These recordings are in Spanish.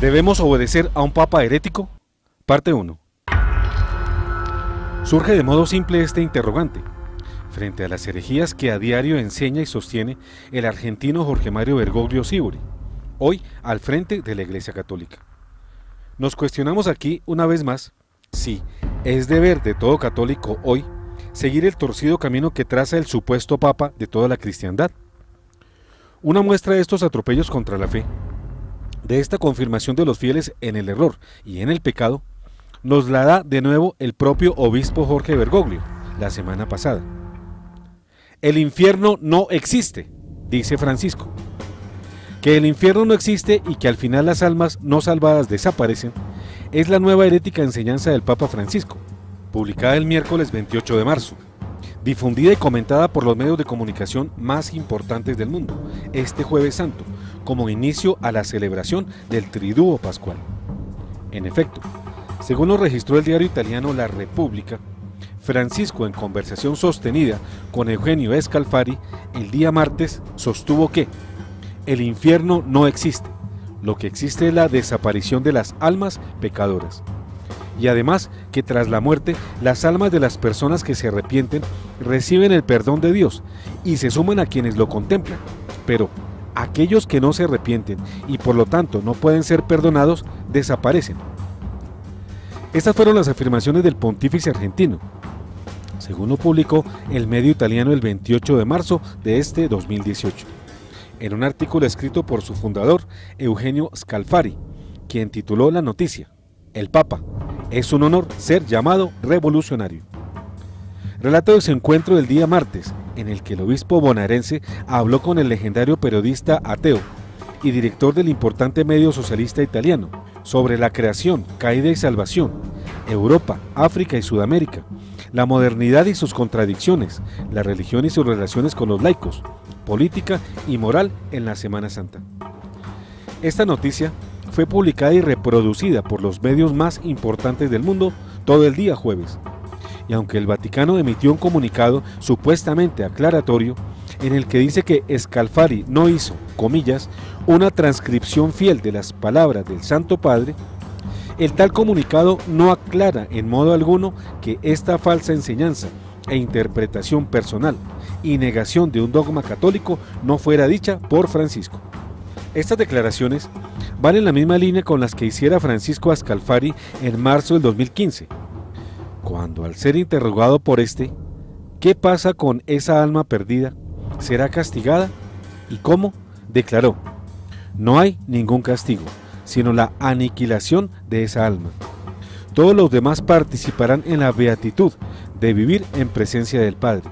¿Debemos obedecer a un papa herético? Parte 1. Surge de modo simple este interrogante, frente a las herejías que a diario enseña y sostiene el argentino Jorge Mario Bergoglio Sibori, hoy al frente de la Iglesia Católica. Nos cuestionamos aquí una vez más si es deber de todo católico hoy seguir el torcido camino que traza el supuesto papa de toda la cristiandad. Una muestra de estos atropellos contra la fe, de esta confirmación de los fieles en el error y en el pecado, nos la da de nuevo el propio obispo Jorge Bergoglio la semana pasada. El infierno no existe, dice Francisco. Que el infierno no existe y que al final las almas no salvadas desaparecen es la nueva herética enseñanza del Papa Francisco, publicada el miércoles 28 de marzo, difundida y comentada por los medios de comunicación más importantes del mundo, este Jueves Santo, como inicio a la celebración del Triduo Pascual. En efecto, según lo registró el diario italiano La Repubblica, Francisco, en conversación sostenida con Eugenio Scalfari el día martes, sostuvo que el infierno no existe, lo que existe es la desaparición de las almas pecadoras. Y además que tras la muerte, las almas de las personas que se arrepienten reciben el perdón de Dios y se suman a quienes lo contemplan, pero aquellos que no se arrepienten y por lo tanto no pueden ser perdonados, desaparecen. Estas fueron las afirmaciones del pontífice argentino, según lo publicó el medio italiano el 28 de marzo de este 2018, en un artículo escrito por su fundador, Eugenio Scalfari, quien tituló la noticia: El Papa, es un honor ser llamado revolucionario. Relato de su encuentro del día martes, en el que el obispo bonaerense habló con el legendario periodista ateo y director del importante medio socialista italiano sobre la creación, caída y salvación, Europa, África y Sudamérica, la modernidad y sus contradicciones, la religión y sus relaciones con los laicos, política y moral en la Semana Santa. Esta noticia fue publicada y reproducida por los medios más importantes del mundo todo el día jueves. Y aunque el Vaticano emitió un comunicado supuestamente aclaratorio, en el que dice que Scalfari no hizo, comillas, una transcripción fiel de las palabras del Santo Padre, el tal comunicado no aclara en modo alguno que esta falsa enseñanza e interpretación personal y negación de un dogma católico no fuera dicha por Francisco. Estas declaraciones van en la misma línea con las que hiciera Francisco a Scalfari en marzo del 2015, cuando al ser interrogado por este, ¿qué pasa con esa alma perdida? ¿Será castigada? ¿Y cómo? Declaró: no hay ningún castigo, sino la aniquilación de esa alma. Todos los demás participarán en la beatitud de vivir en presencia del Padre.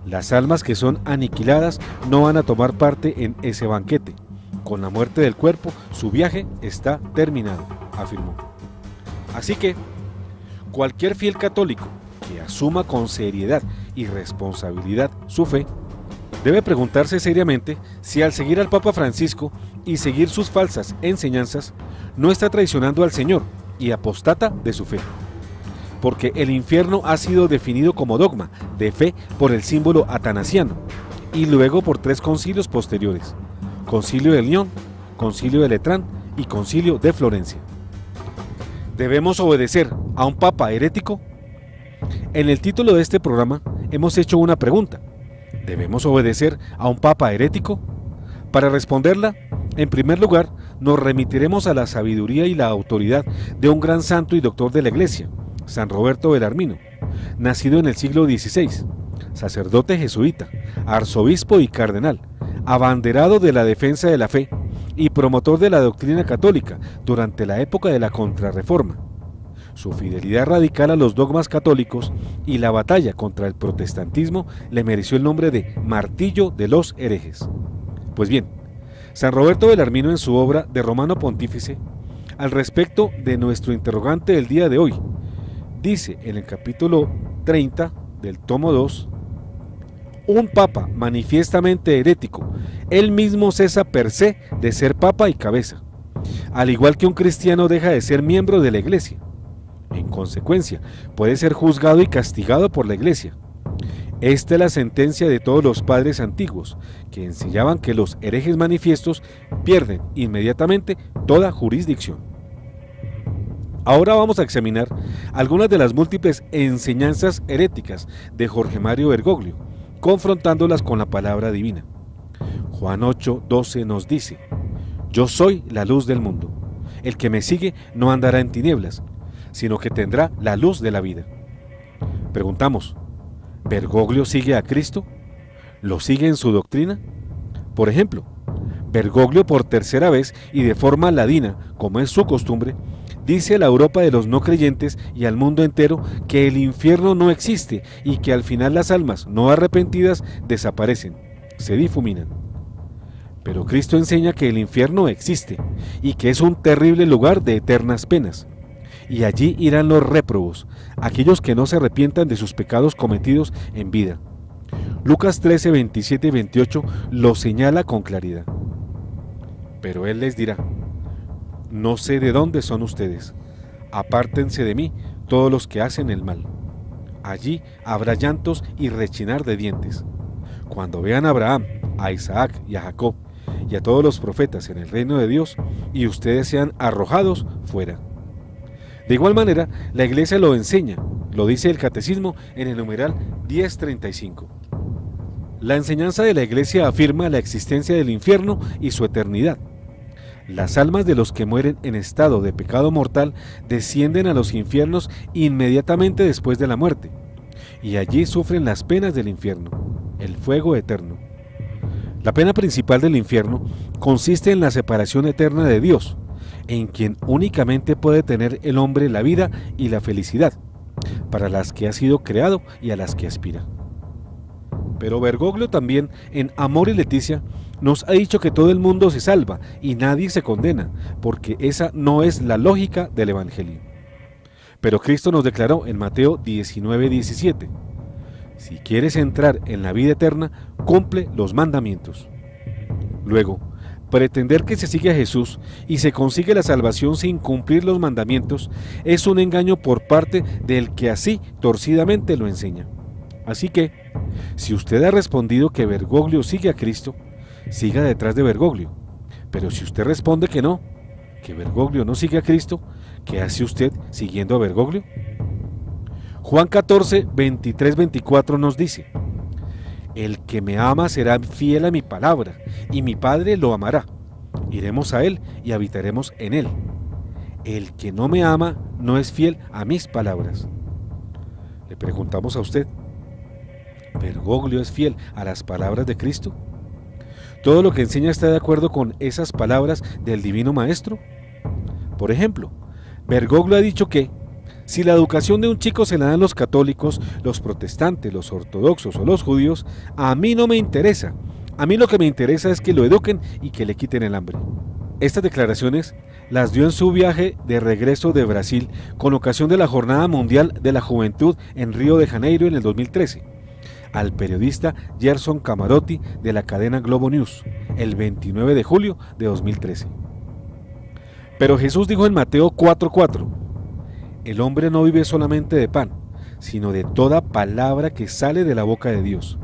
Las almas que son aniquiladas no van a tomar parte en ese banquete. Con la muerte del cuerpo, su viaje está terminado, afirmó. Así que, cualquier fiel católico que asuma con seriedad y responsabilidad su fe, debe preguntarse seriamente si al seguir al Papa Francisco y seguir sus falsas enseñanzas, no está traicionando al Señor y apostata de su fe. Porque el infierno ha sido definido como dogma de fe por el símbolo atanasiano y luego por 3 concilios posteriores: Concilio de León, Concilio de Letrán y Concilio de Florencia. ¿Debemos obedecer a un papa herético? En el título de este programa hemos hecho una pregunta: ¿debemos obedecer a un papa herético? Para responderla, en primer lugar, nos remitiremos a la sabiduría y la autoridad de un gran santo y doctor de la Iglesia, San Roberto Belarmino, nacido en el siglo XVI, sacerdote jesuita, arzobispo y cardenal, abanderado de la defensa de la fe y promotor de la doctrina católica durante la época de la Contrarreforma. Su fidelidad radical a los dogmas católicos y la batalla contra el protestantismo le mereció el nombre de Martillo de los herejes. Pues bien, San Roberto Belarmino, en su obra De Romano Pontífice, al respecto de nuestro interrogante del día de hoy, dice en el capítulo 30 del tomo 2: un papa manifiestamente herético, él mismo cesa per se de ser papa y cabeza, al igual que un cristiano deja de ser miembro de la Iglesia. En consecuencia, puede ser juzgado y castigado por la Iglesia. Esta es la sentencia de todos los padres antiguos, que enseñaban que los herejes manifiestos pierden inmediatamente toda jurisdicción. Ahora vamos a examinar algunas de las múltiples enseñanzas heréticas de Jorge Mario Bergoglio, confrontándolas con la palabra divina. Juan 8:12 nos dice: yo soy la luz del mundo. El que me sigue no andará en tinieblas, sino que tendrá la luz de la vida. Preguntamos, ¿Bergoglio sigue a Cristo? ¿Lo sigue en su doctrina? Por ejemplo, Bergoglio por tercera vez y de forma ladina, como es su costumbre, dice a la Europa de los no creyentes y al mundo entero que el infierno no existe y que al final las almas no arrepentidas desaparecen, se difuminan. Pero Cristo enseña que el infierno existe y que es un terrible lugar de eternas penas. Y allí irán los réprobos, aquellos que no se arrepientan de sus pecados cometidos en vida. Lucas 13, 27 y 28 lo señala con claridad. Pero él les dirá: no sé de dónde son ustedes, apártense de mí todos los que hacen el mal. Allí habrá llantos y rechinar de dientes. Cuando vean a Abraham, a Isaac y a Jacob y a todos los profetas en el reino de Dios, y ustedes sean arrojados fuera. De igual manera, la Iglesia lo enseña, lo dice el Catecismo en el numeral 1035. La enseñanza de la Iglesia afirma la existencia del infierno y su eternidad. Las almas de los que mueren en estado de pecado mortal descienden a los infiernos inmediatamente después de la muerte, y allí sufren las penas del infierno, el fuego eterno. La pena principal del infierno consiste en la separación eterna de Dios, en quien únicamente puede tener el hombre la vida y la felicidad, para las que ha sido creado y a las que aspira. Pero Bergoglio también, en Amor y Leticia, nos ha dicho que todo el mundo se salva y nadie se condena, porque esa no es la lógica del Evangelio. Pero Cristo nos declaró en Mateo 19:17: si quieres entrar en la vida eterna, cumple los mandamientos. Luego, pretender que se sigue a Jesús y se consigue la salvación sin cumplir los mandamientos es un engaño por parte del que así torcidamente lo enseña. Así que, si usted ha respondido que Bergoglio sigue a Cristo, siga detrás de Bergoglio. Pero si usted responde que no, que Bergoglio no sigue a Cristo, ¿qué hace usted siguiendo a Bergoglio? Juan 14, 23, 24 nos dice: el que me ama será fiel a mi palabra, y mi Padre lo amará. Iremos a él y habitaremos en él. El que no me ama no es fiel a mis palabras. Le preguntamos a usted: ¿Bergoglio es fiel a las palabras de Cristo? ¿Todo lo que enseña está de acuerdo con esas palabras del Divino Maestro? Por ejemplo, Bergoglio ha dicho que si la educación de un chico se la dan los católicos, los protestantes, los ortodoxos o los judíos, a mí no me interesa. A mí lo que me interesa es que lo eduquen y que le quiten el hambre. Estas declaraciones las dio en su viaje de regreso de Brasil con ocasión de la Jornada Mundial de la Juventud en Río de Janeiro en el 2013, al periodista Gerson Camarotti de la cadena Globo News, el 29 de julio de 2013. Pero Jesús dijo en Mateo 4:4: el hombre no vive solamente de pan, sino de toda palabra que sale de la boca de Dios.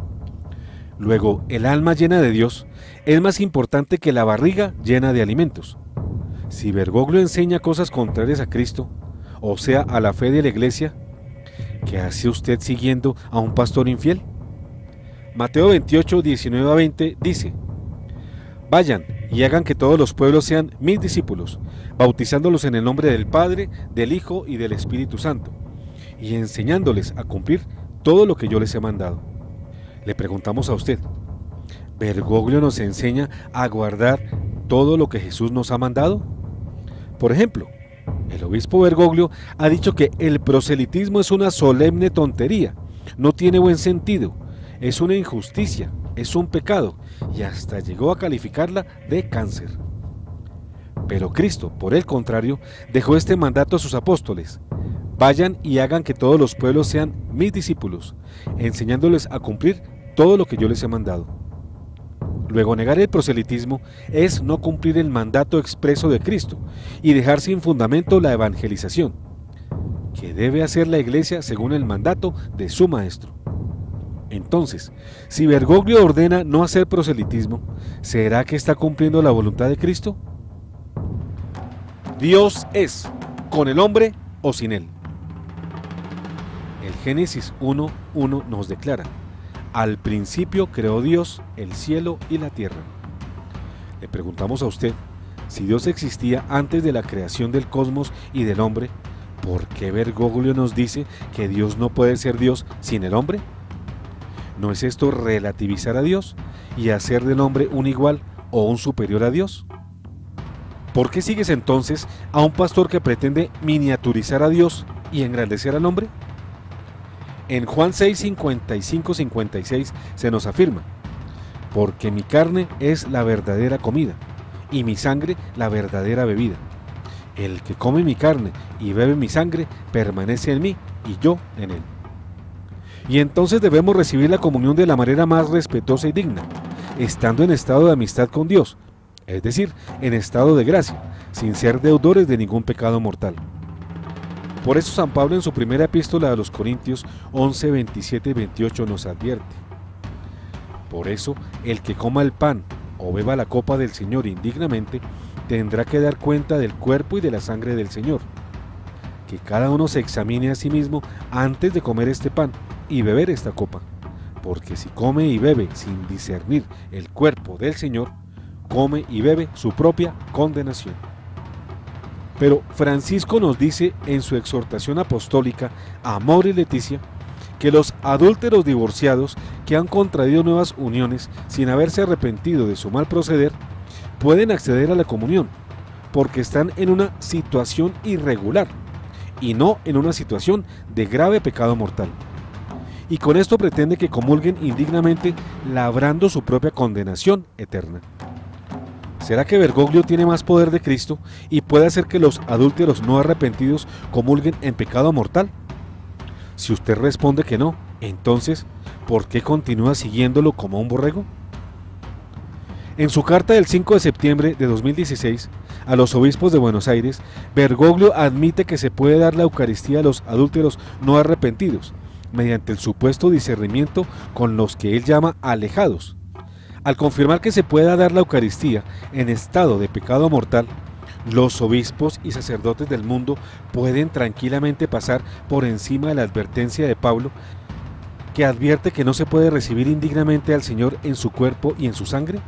Luego, el alma llena de Dios es más importante que la barriga llena de alimentos. Si Bergoglio enseña cosas contrarias a Cristo, o sea, a la fe de la Iglesia, ¿qué hace usted siguiendo a un pastor infiel? Mateo 28, 19 a 20 dice: vayan y hagan que todos los pueblos sean mis discípulos, bautizándolos en el nombre del Padre, del Hijo y del Espíritu Santo, y enseñándoles a cumplir todo lo que yo les he mandado. Le preguntamos a usted: ¿Bergoglio nos enseña a guardar todo lo que Jesús nos ha mandado? Por ejemplo, el obispo Bergoglio ha dicho que el proselitismo es una solemne tontería, no tiene buen sentido, es una injusticia, es un pecado, y hasta llegó a calificarla de cáncer. Pero Cristo, por el contrario, dejó este mandato a sus apóstoles: vayan y hagan que todos los pueblos sean mis discípulos, enseñándoles a cumplir todo lo que yo les he mandado. Luego, negar el proselitismo es no cumplir el mandato expreso de Cristo y dejar sin fundamento la evangelización, que debe hacer la Iglesia según el mandato de su Maestro. Entonces, si Bergoglio ordena no hacer proselitismo, ¿será que está cumpliendo la voluntad de Cristo? Dios es, con el hombre o sin él. El Génesis 1:1 nos declara: al principio creó Dios el cielo y la tierra. Le preguntamos a usted, si Dios existía antes de la creación del cosmos y del hombre, ¿por qué Bergoglio nos dice que Dios no puede ser Dios sin el hombre? ¿No es esto relativizar a Dios y hacer del hombre un igual o un superior a Dios? ¿Por qué sigues entonces a un pastor que pretende miniaturizar a Dios y engrandecer al hombre? En Juan 6:55-56 se nos afirma: porque mi carne es la verdadera comida y mi sangre la verdadera bebida. El que come mi carne y bebe mi sangre permanece en mí y yo en él. Y entonces debemos recibir la comunión de la manera más respetuosa y digna, estando en estado de amistad con Dios, es decir, en estado de gracia, sin ser deudores de ningún pecado mortal. Por eso San Pablo en su primera epístola a los Corintios 11, 27 y 28 nos advierte: por eso el que coma el pan o beba la copa del Señor indignamente tendrá que dar cuenta del cuerpo y de la sangre del Señor. Que cada uno se examine a sí mismo antes de comer este pan y beber esta copa, porque si come y bebe sin discernir el cuerpo del Señor, come y bebe su propia condenación. Pero Francisco nos dice en su exhortación apostólica Amor y Leticia que los adúlteros divorciados que han contraído nuevas uniones sin haberse arrepentido de su mal proceder pueden acceder a la comunión, porque están en una situación irregular y no en una situación de grave pecado mortal. Y con esto pretende que comulguen indignamente, labrando su propia condenación eterna. ¿Será que Bergoglio tiene más poder de Cristo y puede hacer que los adúlteros no arrepentidos comulguen en pecado mortal? Si usted responde que no, entonces, ¿por qué continúa siguiéndolo como un borrego? En su carta del 5 de septiembre de 2016 a los obispos de Buenos Aires, Bergoglio admite que se puede dar la Eucaristía a los adúlteros no arrepentidos, mediante el supuesto discernimiento con los que él llama alejados. Al confirmar que se pueda dar la Eucaristía en estado de pecado mortal, los obispos y sacerdotes del mundo pueden tranquilamente pasar por encima de la advertencia de Pablo, que advierte que no se puede recibir indignamente al Señor en su cuerpo y en su sangre.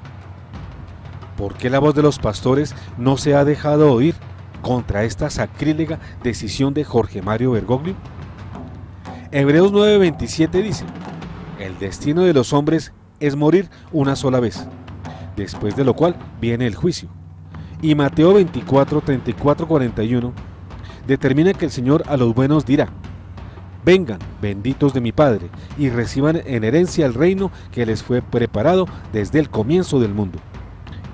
¿Por qué la voz de los pastores no se ha dejado oír contra esta sacrílega decisión de Jorge Mario Bergoglio? Hebreos 9:27 dice: el destino de los hombres es morir una sola vez, después de lo cual viene el juicio. Y Mateo 24:34-41 determina que el Señor a los buenos dirá: vengan, benditos de mi Padre, y reciban en herencia el reino que les fue preparado desde el comienzo del mundo.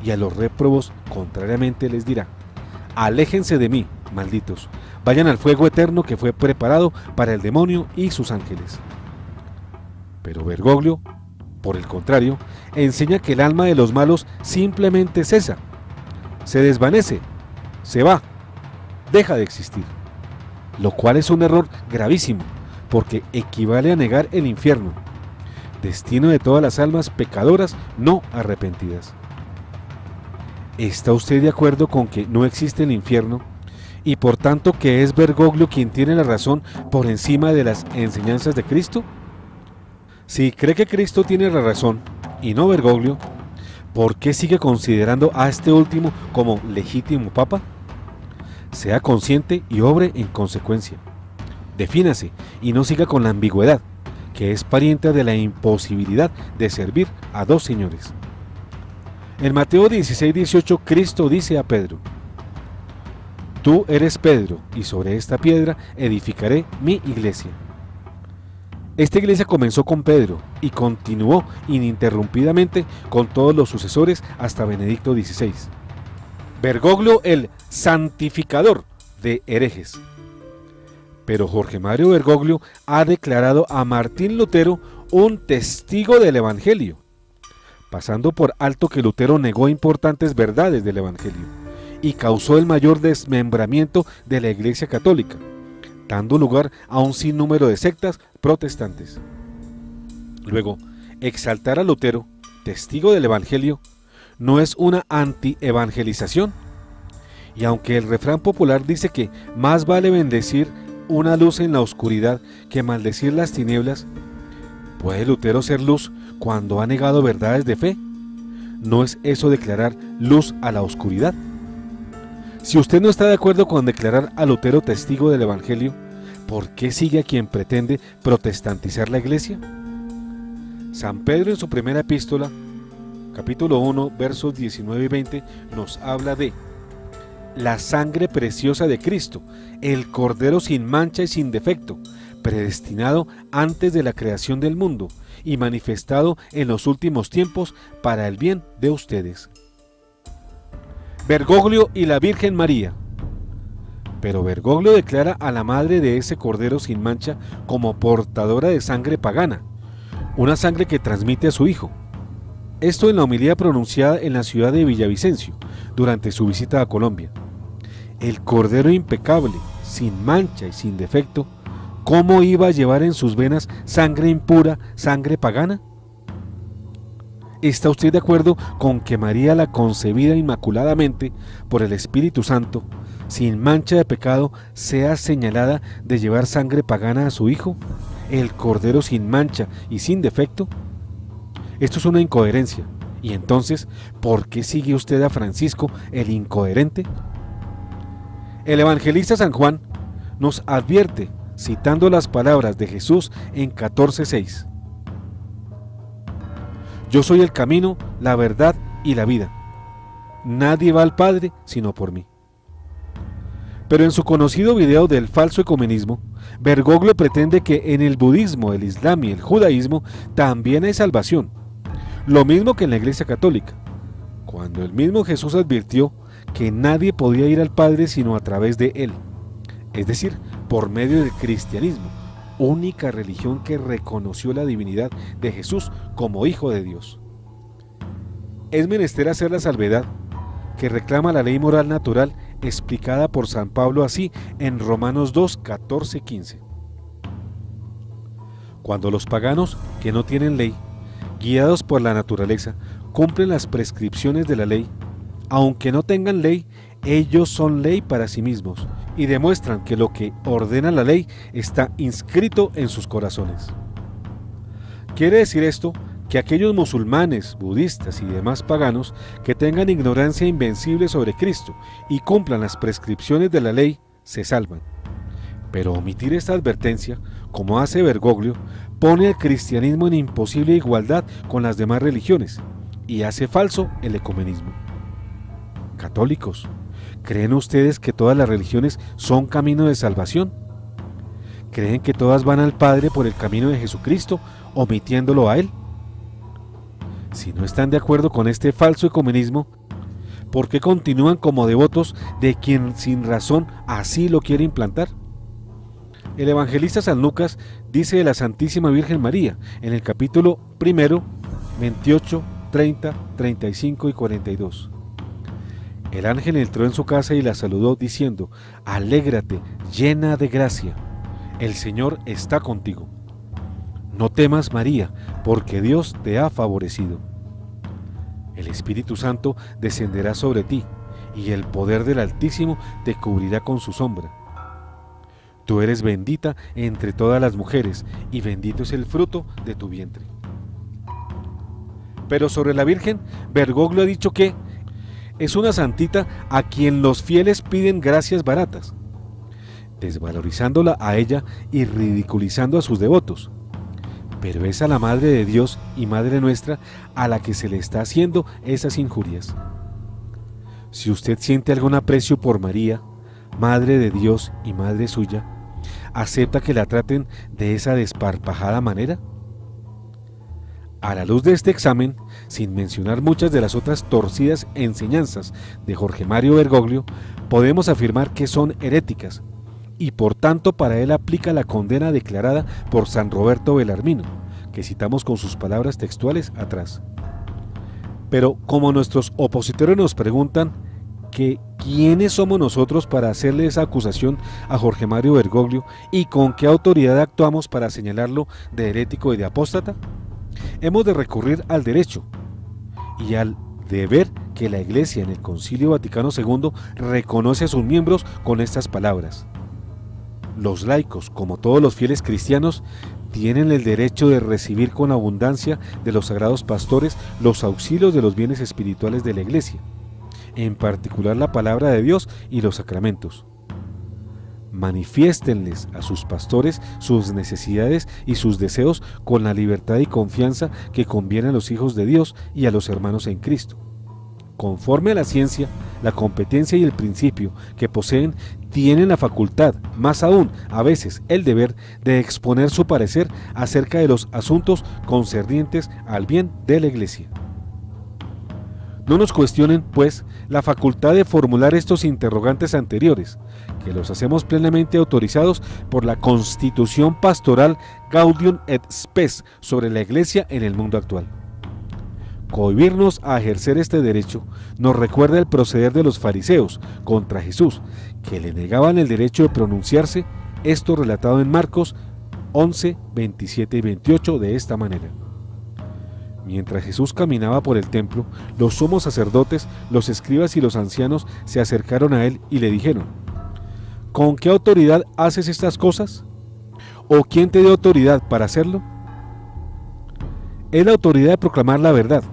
Y a los réprobos contrariamente les dirá: aléjense de mí, malditos, vayan al fuego eterno que fue preparado para el demonio y sus ángeles. Pero Bergoglio, por el contrario, enseña que el alma de los malos simplemente cesa, se desvanece, se va, deja de existir, lo cual es un error gravísimo, porque equivale a negar el infierno, destino de todas las almas pecadoras no arrepentidas. ¿Está usted de acuerdo con que no existe el infierno y por tanto que es Bergoglio quien tiene la razón por encima de las enseñanzas de Cristo? Si cree que Cristo tiene la razón y no Bergoglio, ¿por qué sigue considerando a este último como legítimo papa? Sea consciente y obre en consecuencia. Defínase y no siga con la ambigüedad, que es pariente de la imposibilidad de servir a dos señores. En Mateo 16:18 Cristo dice a Pedro: tú eres Pedro, y sobre esta piedra edificaré mi iglesia. Esta iglesia comenzó con Pedro y continuó ininterrumpidamente con todos los sucesores hasta Benedicto XVI. Bergoglio, el santificador de herejes. Pero Jorge Mario Bergoglio ha declarado a Martín Lutero un testigo del Evangelio, pasando por alto que Lutero negó importantes verdades del Evangelio y causó el mayor desmembramiento de la Iglesia Católica, dando lugar a un sinnúmero de sectas protestantes. Luego, exaltar a Lutero, testigo del Evangelio, no es una anti-evangelización. Y aunque el refrán popular dice que más vale bendecir una luz en la oscuridad que maldecir las tinieblas, ¿puede Lutero ser luz cuando ha negado verdades de fe? ¿No es eso declarar luz a la oscuridad? Si usted no está de acuerdo con declarar a Lutero testigo del Evangelio, ¿por qué sigue a quien pretende protestantizar la Iglesia? San Pedro en su primera epístola, capítulo 1, versos 19 y 20, nos habla de la sangre preciosa de Cristo, el Cordero sin mancha y sin defecto, predestinado antes de la creación del mundo y manifestado en los últimos tiempos para el bien de ustedes. Bergoglio y la Virgen María. Pero Bergoglio declara a la madre de ese Cordero sin mancha como portadora de sangre pagana, una sangre que transmite a su hijo. Esto en la homilía pronunciada en la ciudad de Villavicencio durante su visita a Colombia. El Cordero impecable, sin mancha y sin defecto, ¿cómo iba a llevar en sus venas sangre impura, sangre pagana? ¿Está usted de acuerdo con que María, la concebida inmaculadamente por el Espíritu Santo, sin mancha de pecado, sea señalada de llevar sangre pagana a su hijo, el Cordero sin mancha y sin defecto? Esto es una incoherencia. Y entonces, ¿por qué sigue usted a Francisco, el incoherente? El evangelista San Juan nos advierte, citando las palabras de Jesús en 14:6. Yo soy el camino, la verdad y la vida. Nadie va al Padre sino por mí. Pero en su conocido video del falso ecumenismo, Bergoglio pretende que en el budismo, el islam y el judaísmo también hay salvación, lo mismo que en la Iglesia Católica, cuando el mismo Jesús advirtió que nadie podía ir al Padre sino a través de él, es decir, por medio del cristianismo, única religión que reconoció la divinidad de Jesús como Hijo de Dios. Es menester hacer la salvedad que reclama la ley moral natural explicada por San Pablo así en Romanos 2, 14, 15. Cuando los paganos que no tienen ley, guiados por la naturaleza, cumplen las prescripciones de la ley, aunque no tengan ley, ellos son ley para sí mismos y demuestran que lo que ordena la ley está inscrito en sus corazones. Quiere decir esto que aquellos musulmanes, budistas y demás paganos que tengan ignorancia invencible sobre Cristo y cumplan las prescripciones de la ley, se salvan. Pero omitir esta advertencia, como hace Bergoglio, pone al cristianismo en imposible igualdad con las demás religiones y hace falso el ecumenismo. Católicos, ¿creen ustedes que todas las religiones son camino de salvación? ¿Creen que todas van al Padre por el camino de Jesucristo, omitiéndolo a Él? Si no están de acuerdo con este falso ecumenismo, ¿por qué continúan como devotos de quien sin razón así lo quiere implantar? El evangelista San Lucas dice de la Santísima Virgen María en el capítulo 1, 28, 30, 35 y 42. El ángel entró en su casa y la saludó diciendo: alégrate, llena de gracia, el Señor está contigo. No temas, María, porque Dios te ha favorecido. El Espíritu Santo descenderá sobre ti, y el poder del Altísimo te cubrirá con su sombra. Tú eres bendita entre todas las mujeres, y bendito es el fruto de tu vientre. Pero sobre la Virgen, Bergoglio ha dicho que es una santita a quien los fieles piden gracias baratas, desvalorizándola a ella y ridiculizando a sus devotos. Pero es a la Madre de Dios y Madre nuestra a la que se le está haciendo esas injurias. Si usted siente algún aprecio por María, Madre de Dios y Madre suya, ¿acepta que la traten de esa desparpajada manera? A la luz de este examen, sin mencionar muchas de las otras torcidas enseñanzas de Jorge Mario Bergoglio, podemos afirmar que son heréticas, y por tanto para él aplica la condena declarada por San Roberto Belarmino, que citamos con sus palabras textuales atrás. Pero como nuestros opositores nos preguntan que ¿quiénes somos nosotros para hacerle esa acusación a Jorge Mario Bergoglio y con qué autoridad actuamos para señalarlo de herético y de apóstata? Hemos de recurrir al derecho y al deber que la Iglesia en el Concilio Vaticano II reconoce a sus miembros con estas palabras: los laicos, como todos los fieles cristianos, tienen el derecho de recibir con abundancia de los sagrados pastores los auxilios de los bienes espirituales de la Iglesia, en particular la palabra de Dios y los sacramentos. Manifiéstenles a sus pastores sus necesidades y sus deseos con la libertad y confianza que conviene a los hijos de Dios y a los hermanos en Cristo. Conforme a la ciencia, la competencia y el principio que poseen, tienen la facultad, más aún a veces el deber, de exponer su parecer acerca de los asuntos concernientes al bien de la Iglesia. No nos cuestionen, pues, la facultad de formular estos interrogantes anteriores, que los hacemos plenamente autorizados por la Constitución Pastoral Gaudium et Spes sobre la Iglesia en el mundo actual. Cohibirnos a ejercer este derecho nos recuerda el proceder de los fariseos contra Jesús, que le negaban el derecho de pronunciarse, esto relatado en Marcos 11, 27 y 28 de esta manera. Mientras Jesús caminaba por el templo, los sumos sacerdotes, los escribas y los ancianos se acercaron a él y le dijeron: ¿con qué autoridad haces estas cosas? ¿O quién te dio autoridad para hacerlo? Es la autoridad de proclamar la verdad,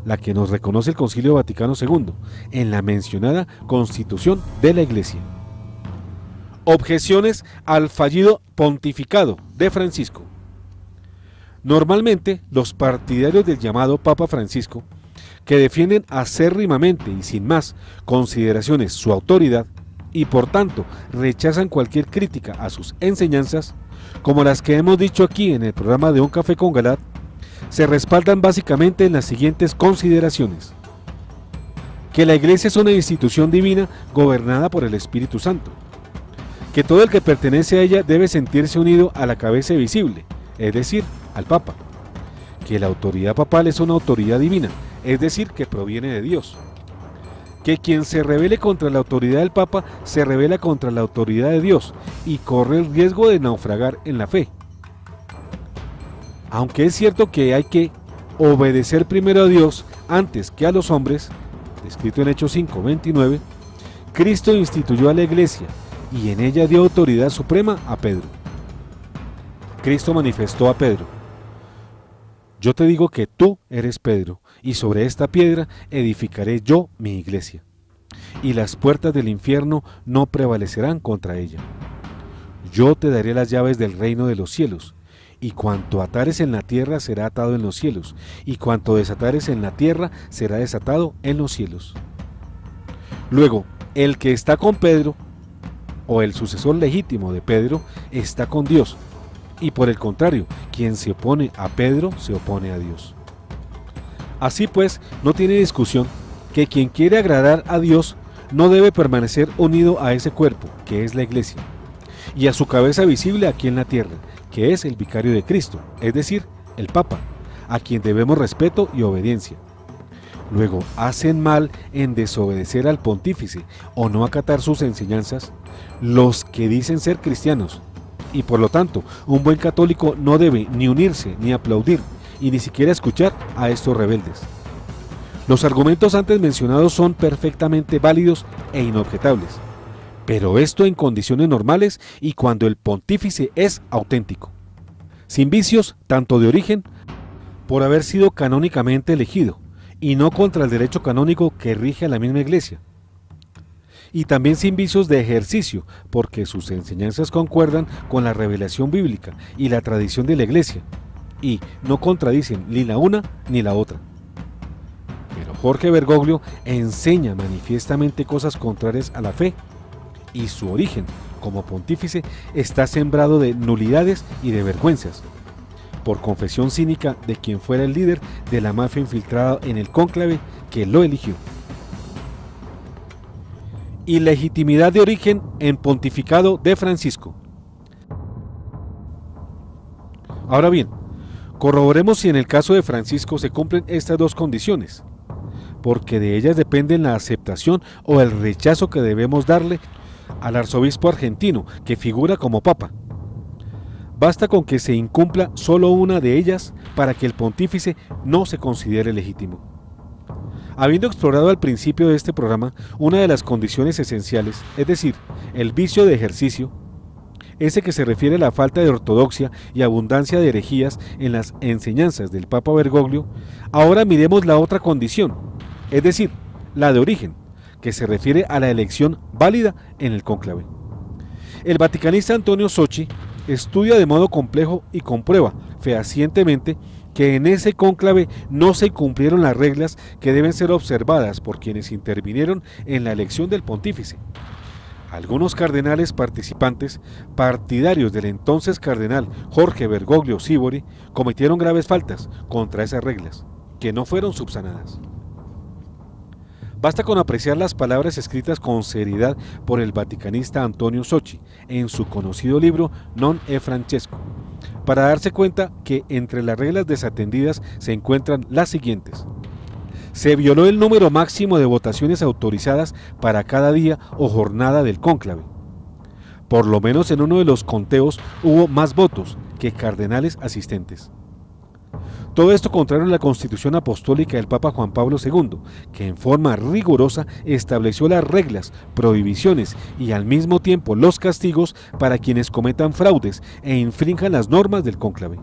la que nos reconoce el Concilio Vaticano II, en la mencionada Constitución de la Iglesia. Objeciones al fallido pontificado de Francisco. Normalmente, los partidarios del llamado Papa Francisco, que defienden acérrimamente y sin más consideraciones su autoridad, y por tanto rechazan cualquier crítica a sus enseñanzas, como las que hemos dicho aquí en el programa de Un Café con Galat, se respaldan básicamente en las siguientes consideraciones: que la Iglesia es una institución divina gobernada por el Espíritu Santo, que todo el que pertenece a ella debe sentirse unido a la cabeza visible, es decir, al Papa, que la autoridad papal es una autoridad divina, es decir, que proviene de Dios, que quien se rebele contra la autoridad del Papa se rebela contra la autoridad de Dios y corre el riesgo de naufragar en la fe. Aunque es cierto que hay que obedecer primero a Dios antes que a los hombres, escrito en Hechos 5:29, Cristo instituyó a la Iglesia y en ella dio autoridad suprema a Pedro. Cristo manifestó a Pedro: yo te digo que tú eres Pedro, y sobre esta piedra edificaré yo mi iglesia, y las puertas del infierno no prevalecerán contra ella. Yo te daré las llaves del reino de los cielos, y cuanto atares en la tierra será atado en los cielos, y cuanto desatares en la tierra será desatado en los cielos. Luego, el que está con Pedro, o el sucesor legítimo de Pedro, está con Dios, y por el contrario, quien se opone a Pedro se opone a Dios. Así pues, no tiene discusión que quien quiere agradar a Dios no debe permanecer unido a ese cuerpo, que es la Iglesia, y a su cabeza visible aquí en la tierra, que es el vicario de Cristo, es decir, el Papa, a quien debemos respeto y obediencia. Luego, hacen mal en desobedecer al pontífice o no acatar sus enseñanzas los que dicen ser cristianos, y por lo tanto, un buen católico no debe ni unirse, ni aplaudir, y ni siquiera escuchar a estos rebeldes. Los argumentos antes mencionados son perfectamente válidos e inobjetables, pero esto en condiciones normales y cuando el pontífice es auténtico, sin vicios tanto de origen, por haber sido canónicamente elegido, y no contra el derecho canónico que rige a la misma Iglesia, y también sin vicios de ejercicio, porque sus enseñanzas concuerdan con la revelación bíblica y la tradición de la Iglesia, y no contradicen ni la una ni la otra. Pero Jorge Bergoglio enseña manifiestamente cosas contrarias a la fe, y su origen como pontífice está sembrado de nulidades y de vergüenzas, por confesión cínica de quien fuera el líder de la mafia infiltrada en el cónclave que lo eligió. Ilegitimidad de origen en pontificado de Francisco. Ahora bien, corroboremos si en el caso de Francisco se cumplen estas dos condiciones, porque de ellas dependen la aceptación o el rechazo que debemos darle al arzobispo argentino que figura como papa. Basta con que se incumpla solo una de ellas para que el pontífice no se considere legítimo. Habiendo explorado al principio de este programa una de las condiciones esenciales, es decir, el vicio de ejercicio, ese que se refiere a la falta de ortodoxia y abundancia de herejías en las enseñanzas del Papa Bergoglio, ahora miremos la otra condición, es decir, la de origen, que se refiere a la elección válida en el cónclave. El vaticanista Antonio Socci estudia de modo complejo y comprueba fehacientemente que en ese cónclave no se cumplieron las reglas que deben ser observadas por quienes intervinieron en la elección del pontífice. Algunos cardenales participantes, partidarios del entonces cardenal Jorge Bergoglio Sibori, cometieron graves faltas contra esas reglas, que no fueron subsanadas. Basta con apreciar las palabras escritas con seriedad por el vaticanista Antonio Socci en su conocido libro Non è Francesco, para darse cuenta que entre las reglas desatendidas se encuentran las siguientes. Se violó el número máximo de votaciones autorizadas para cada día o jornada del cónclave. Por lo menos en uno de los conteos hubo más votos que cardenales asistentes. Todo esto contrario a la Constitución Apostólica del Papa Juan Pablo II, que en forma rigurosa estableció las reglas, prohibiciones y al mismo tiempo los castigos para quienes cometan fraudes e infrinjan las normas del cónclave.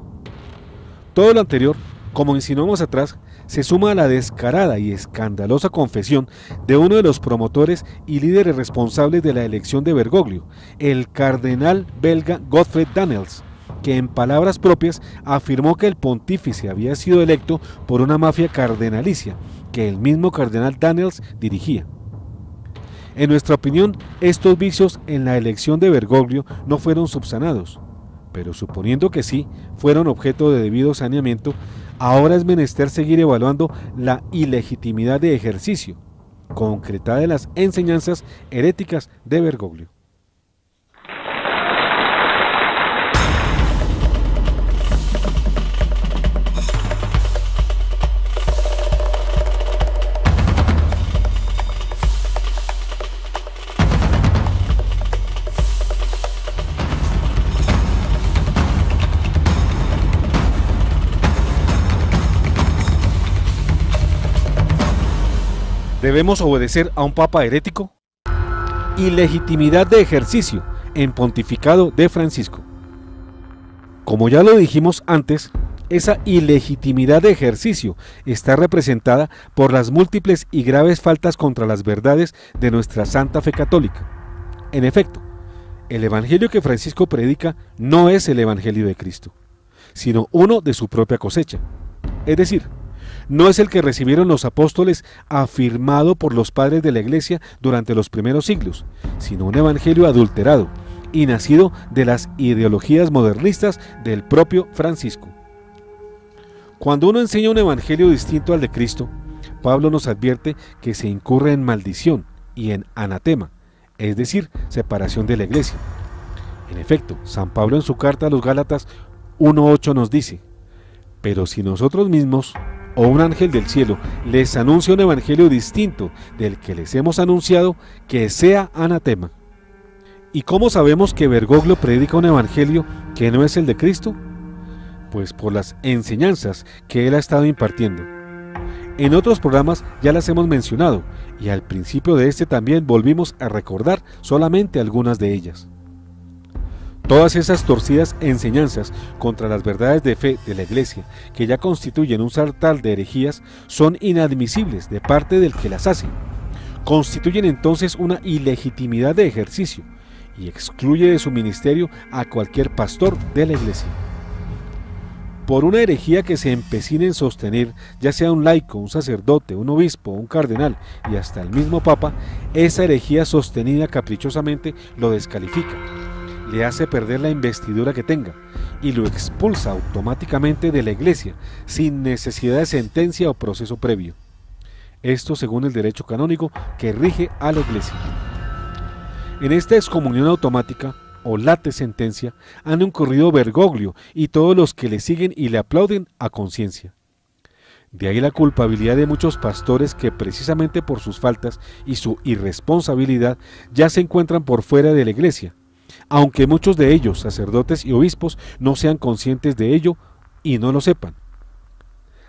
Todo lo anterior, como insinuamos atrás, se suma a la descarada y escandalosa confesión de uno de los promotores y líderes responsables de la elección de Bergoglio, el cardenal belga Godfred Daniels, que en palabras propias afirmó que el pontífice había sido electo por una mafia cardenalicia que el mismo cardenal Daniels dirigía. En nuestra opinión, estos vicios en la elección de Bergoglio no fueron subsanados, pero suponiendo que sí fueron objeto de debido saneamiento, ahora es menester seguir evaluando la ilegitimidad de ejercicio, concretada en las enseñanzas heréticas de Bergoglio. ¿Debemos obedecer a un papa herético? Ilegitimidad de ejercicio en pontificado de Francisco. Como ya lo dijimos antes, esa ilegitimidad de ejercicio está representada por las múltiples y graves faltas contra las verdades de nuestra santa fe católica. En efecto, el evangelio que Francisco predica no es el evangelio de Cristo, sino uno de su propia cosecha, es decir, no es el que recibieron los apóstoles afirmado por los padres de la Iglesia durante los primeros siglos, sino un evangelio adulterado y nacido de las ideologías modernistas del propio Francisco. Cuando uno enseña un evangelio distinto al de Cristo, Pablo nos advierte que se incurre en maldición y en anatema, es decir, separación de la Iglesia. En efecto, San Pablo en su carta a los Gálatas 1:8 nos dice: pero si nosotros mismos o un ángel del cielo les anuncia un evangelio distinto del que les hemos anunciado, que sea anatema. ¿Y cómo sabemos que Bergoglio predica un evangelio que no es el de Cristo? Pues por las enseñanzas que él ha estado impartiendo. En otros programas ya las hemos mencionado, y al principio de este también volvimos a recordar solamente algunas de ellas. Todas esas torcidas enseñanzas contra las verdades de fe de la Iglesia, que ya constituyen un sartal de herejías, son inadmisibles de parte del que las hace. Constituyen entonces una ilegitimidad de ejercicio y excluye de su ministerio a cualquier pastor de la Iglesia. Por una herejía que se empecine en sostener, ya sea un laico, un sacerdote, un obispo, un cardenal y hasta el mismo papa, esa herejía sostenida caprichosamente lo descalifica, le hace perder la investidura que tenga y lo expulsa automáticamente de la Iglesia sin necesidad de sentencia o proceso previo. Esto según el derecho canónico que rige a la Iglesia. En esta excomunión automática o late sentencia han incurrido Bergoglio y todos los que le siguen y le aplauden a conciencia. De ahí la culpabilidad de muchos pastores que precisamente por sus faltas y su irresponsabilidad ya se encuentran por fuera de la Iglesia, aunque muchos de ellos, sacerdotes y obispos, no sean conscientes de ello y no lo sepan.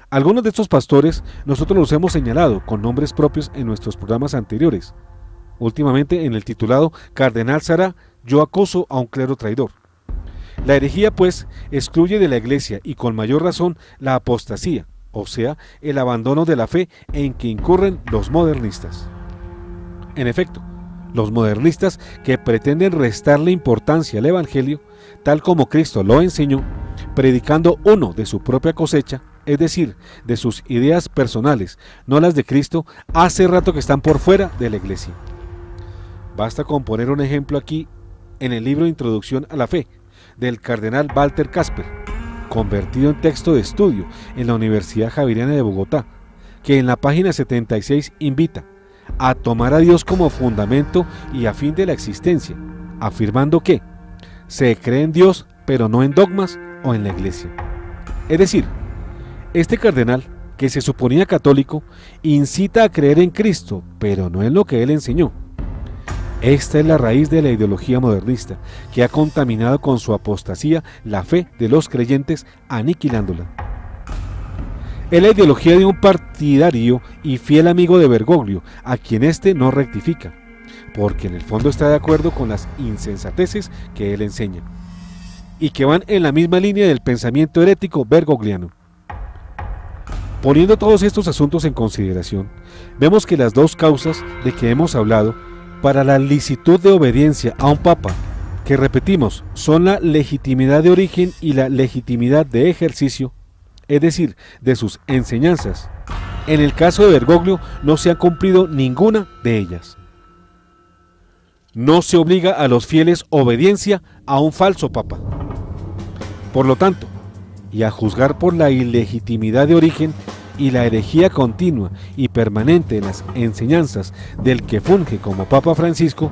Algunos de estos pastores nosotros los hemos señalado con nombres propios en nuestros programas anteriores, últimamente en el titulado Cardenal Sará, yo acoso a un clero traidor. La herejía, pues, excluye de la Iglesia y con mayor razón la apostasía, o sea, el abandono de la fe en que incurren los modernistas. En efecto, los modernistas que pretenden restarle importancia al Evangelio, tal como Cristo lo enseñó, predicando uno de su propia cosecha, es decir, de sus ideas personales, no las de Cristo, hace rato que están por fuera de la Iglesia. Basta con poner un ejemplo aquí en el libro Introducción a la Fe, del cardenal Walter Casper, convertido en texto de estudio en la Universidad Javeriana de Bogotá, que en la página 76 invita a tomar a Dios como fundamento y a fin de la existencia, afirmando que se cree en Dios pero no en dogmas o en la Iglesia. Es decir, este cardenal, que se suponía católico, incita a creer en Cristo pero no en lo que él enseñó. Esta es la raíz de la ideología modernista, que ha contaminado con su apostasía la fe de los creyentes, aniquilándola. Es la ideología de un partidario y fiel amigo de Bergoglio, a quien éste no rectifica, porque en el fondo está de acuerdo con las insensateces que él enseña, y que van en la misma línea del pensamiento herético bergogliano. Poniendo todos estos asuntos en consideración, vemos que las dos causas de que hemos hablado para la licitud de obediencia a un papa, que repetimos, son la legitimidad de origen y la legitimidad de ejercicio, es decir, de sus enseñanzas. En el caso de Bergoglio no se ha cumplido ninguna de ellas. No se obliga a los fieles obediencia a un falso papa. Por lo tanto, y a juzgar por la ilegitimidad de origen y la herejía continua y permanente en las enseñanzas del que funge como Papa Francisco,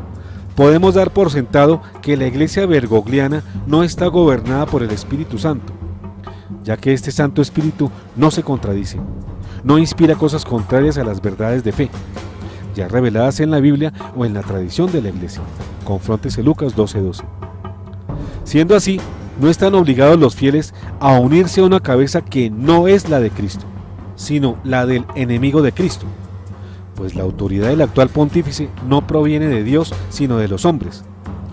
podemos dar por sentado que la Iglesia bergogliana no está gobernada por el Espíritu Santo, ya que este Santo Espíritu no se contradice, no inspira cosas contrarias a las verdades de fe, ya reveladas en la Biblia o en la tradición de la Iglesia. Confróntese Lucas 12:12. Siendo así, no están obligados los fieles a unirse a una cabeza que no es la de Cristo, sino la del enemigo de Cristo, pues la autoridad del actual pontífice no proviene de Dios, sino de los hombres,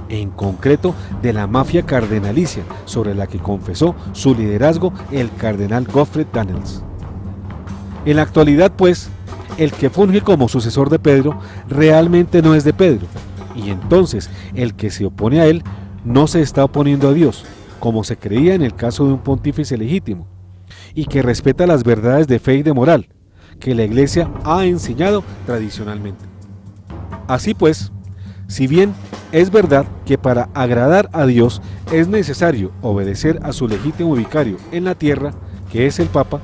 en concreto de la mafia cardenalicia sobre la que confesó su liderazgo el cardenal Gottfried Daniels. En la actualidad, pues, el que funge como sucesor de Pedro realmente no es de Pedro, y entonces el que se opone a él no se está oponiendo a Dios, como se creía en el caso de un pontífice legítimo, y que respeta las verdades de fe y de moral que la Iglesia ha enseñado tradicionalmente. Así pues, si bien es verdad que para agradar a Dios es necesario obedecer a su legítimo vicario en la tierra, que es el Papa,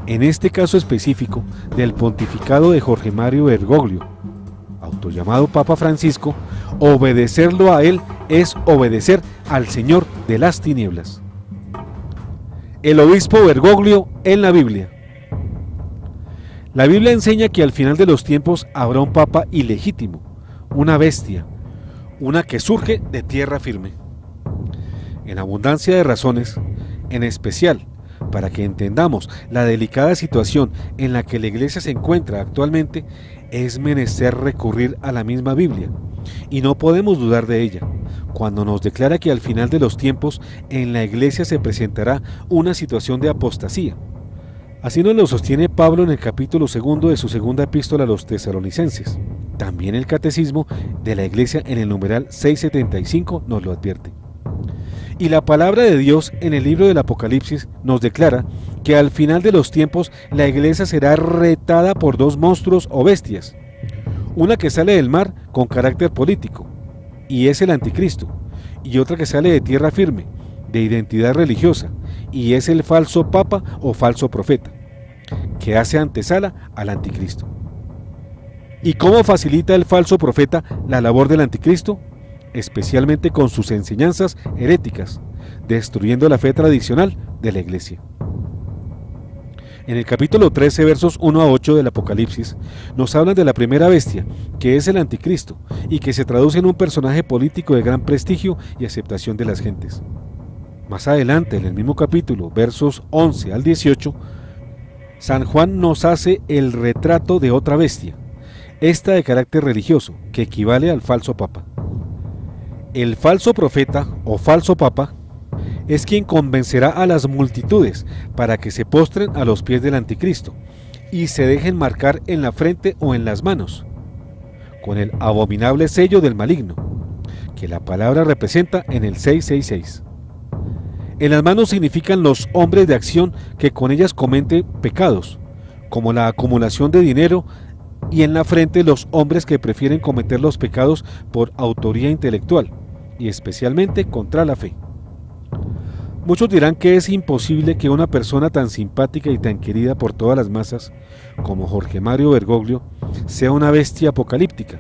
en este caso específico del pontificado de Jorge Mario Bergoglio, autollamado Papa Francisco, obedecerlo a él es obedecer al Señor de las tinieblas. El obispo Bergoglio en la Biblia. La Biblia enseña que al final de los tiempos habrá un papa ilegítimo, una bestia, una que surge de tierra firme. En abundancia de razones, en especial para que entendamos la delicada situación en la que la Iglesia se encuentra actualmente, es menester recurrir a la misma Biblia, y no podemos dudar de ella, cuando nos declara que al final de los tiempos en la Iglesia se presentará una situación de apostasía. Así nos lo sostiene Pablo en el capítulo 2 de su segunda epístola a los tesalonicenses. También el Catecismo de la Iglesia en el numeral 675 nos lo advierte. Y la palabra de Dios en el libro del Apocalipsis nos declara que al final de los tiempos la Iglesia será retada por dos monstruos o bestias, una que sale del mar con carácter político, y es el anticristo, y otra que sale de tierra firme, de identidad religiosa, y es el falso papa o falso profeta, que hace antesala al anticristo. ¿Y cómo facilita el falso profeta la labor del anticristo? Especialmente con sus enseñanzas heréticas, destruyendo la fe tradicional de la Iglesia. En el capítulo 13, versos 1 a 8 del Apocalipsis, nos hablan de la primera bestia, que es el anticristo, y que se traduce en un personaje político de gran prestigio y aceptación de las gentes. Más adelante, en el mismo capítulo, versos 11 al 18, San Juan nos hace el retrato de otra bestia, esta de carácter religioso, que equivale al falso papa. El falso profeta o falso papa es quien convencerá a las multitudes para que se postren a los pies del anticristo y se dejen marcar en la frente o en las manos con el abominable sello del maligno, que la palabra representa en el 666. En las manos significan los hombres de acción que con ellas cometen pecados, como la acumulación de dinero, y en la frente los hombres que prefieren cometer los pecados por autoría intelectual, y especialmente contra la fe. Muchos dirán que es imposible que una persona tan simpática y tan querida por todas las masas como Jorge Mario Bergoglio sea una bestia apocalíptica.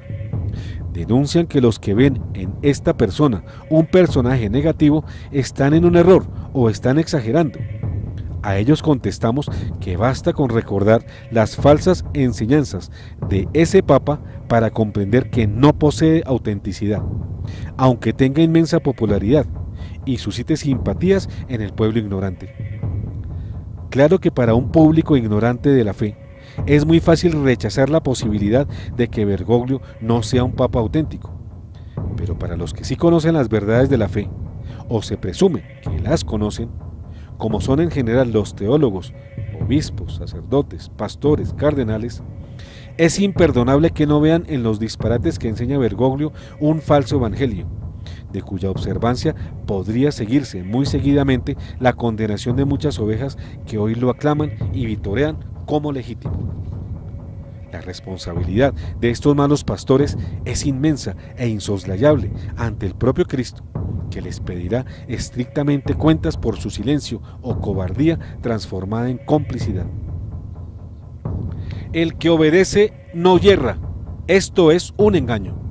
Denuncian que los que ven en esta persona un personaje negativo están en un error o están exagerando. A ellos contestamos que basta con recordar las falsas enseñanzas de ese papa para comprender que no posee autenticidad, aunque tenga inmensa popularidad y suscite simpatías en el pueblo ignorante. Claro que para un público ignorante de la fe es muy fácil rechazar la posibilidad de que Bergoglio no sea un papa auténtico, pero para los que sí conocen las verdades de la fe, o se presume que las conocen, como son en general los teólogos, obispos, sacerdotes, pastores, cardenales, es imperdonable que no vean en los disparates que enseña Bergoglio un falso evangelio, de cuya observancia podría seguirse muy seguidamente la condenación de muchas ovejas que hoy lo aclaman y vitorean como legítimo. La responsabilidad de estos malos pastores es inmensa e insoslayable ante el propio Cristo, que les pedirá estrictamente cuentas por su silencio o cobardía transformada en complicidad. El que obedece no yerra, esto es un engaño.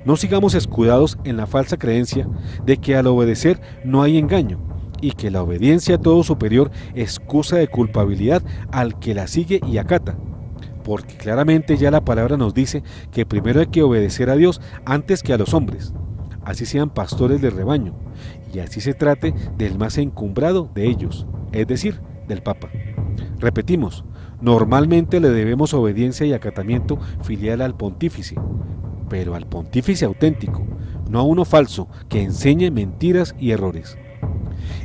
No sigamos escudados en la falsa creencia de que al obedecer no hay engaño y que la obediencia a todo superior excusa de culpabilidad al que la sigue y acata, porque claramente ya la palabra nos dice que primero hay que obedecer a Dios antes que a los hombres, así sean pastores de rebaño, y así se trate del más encumbrado de ellos, es decir, del Papa. Repetimos, normalmente le debemos obediencia y acatamiento filial al pontífice, pero al pontífice auténtico, no a uno falso que enseñe mentiras y errores.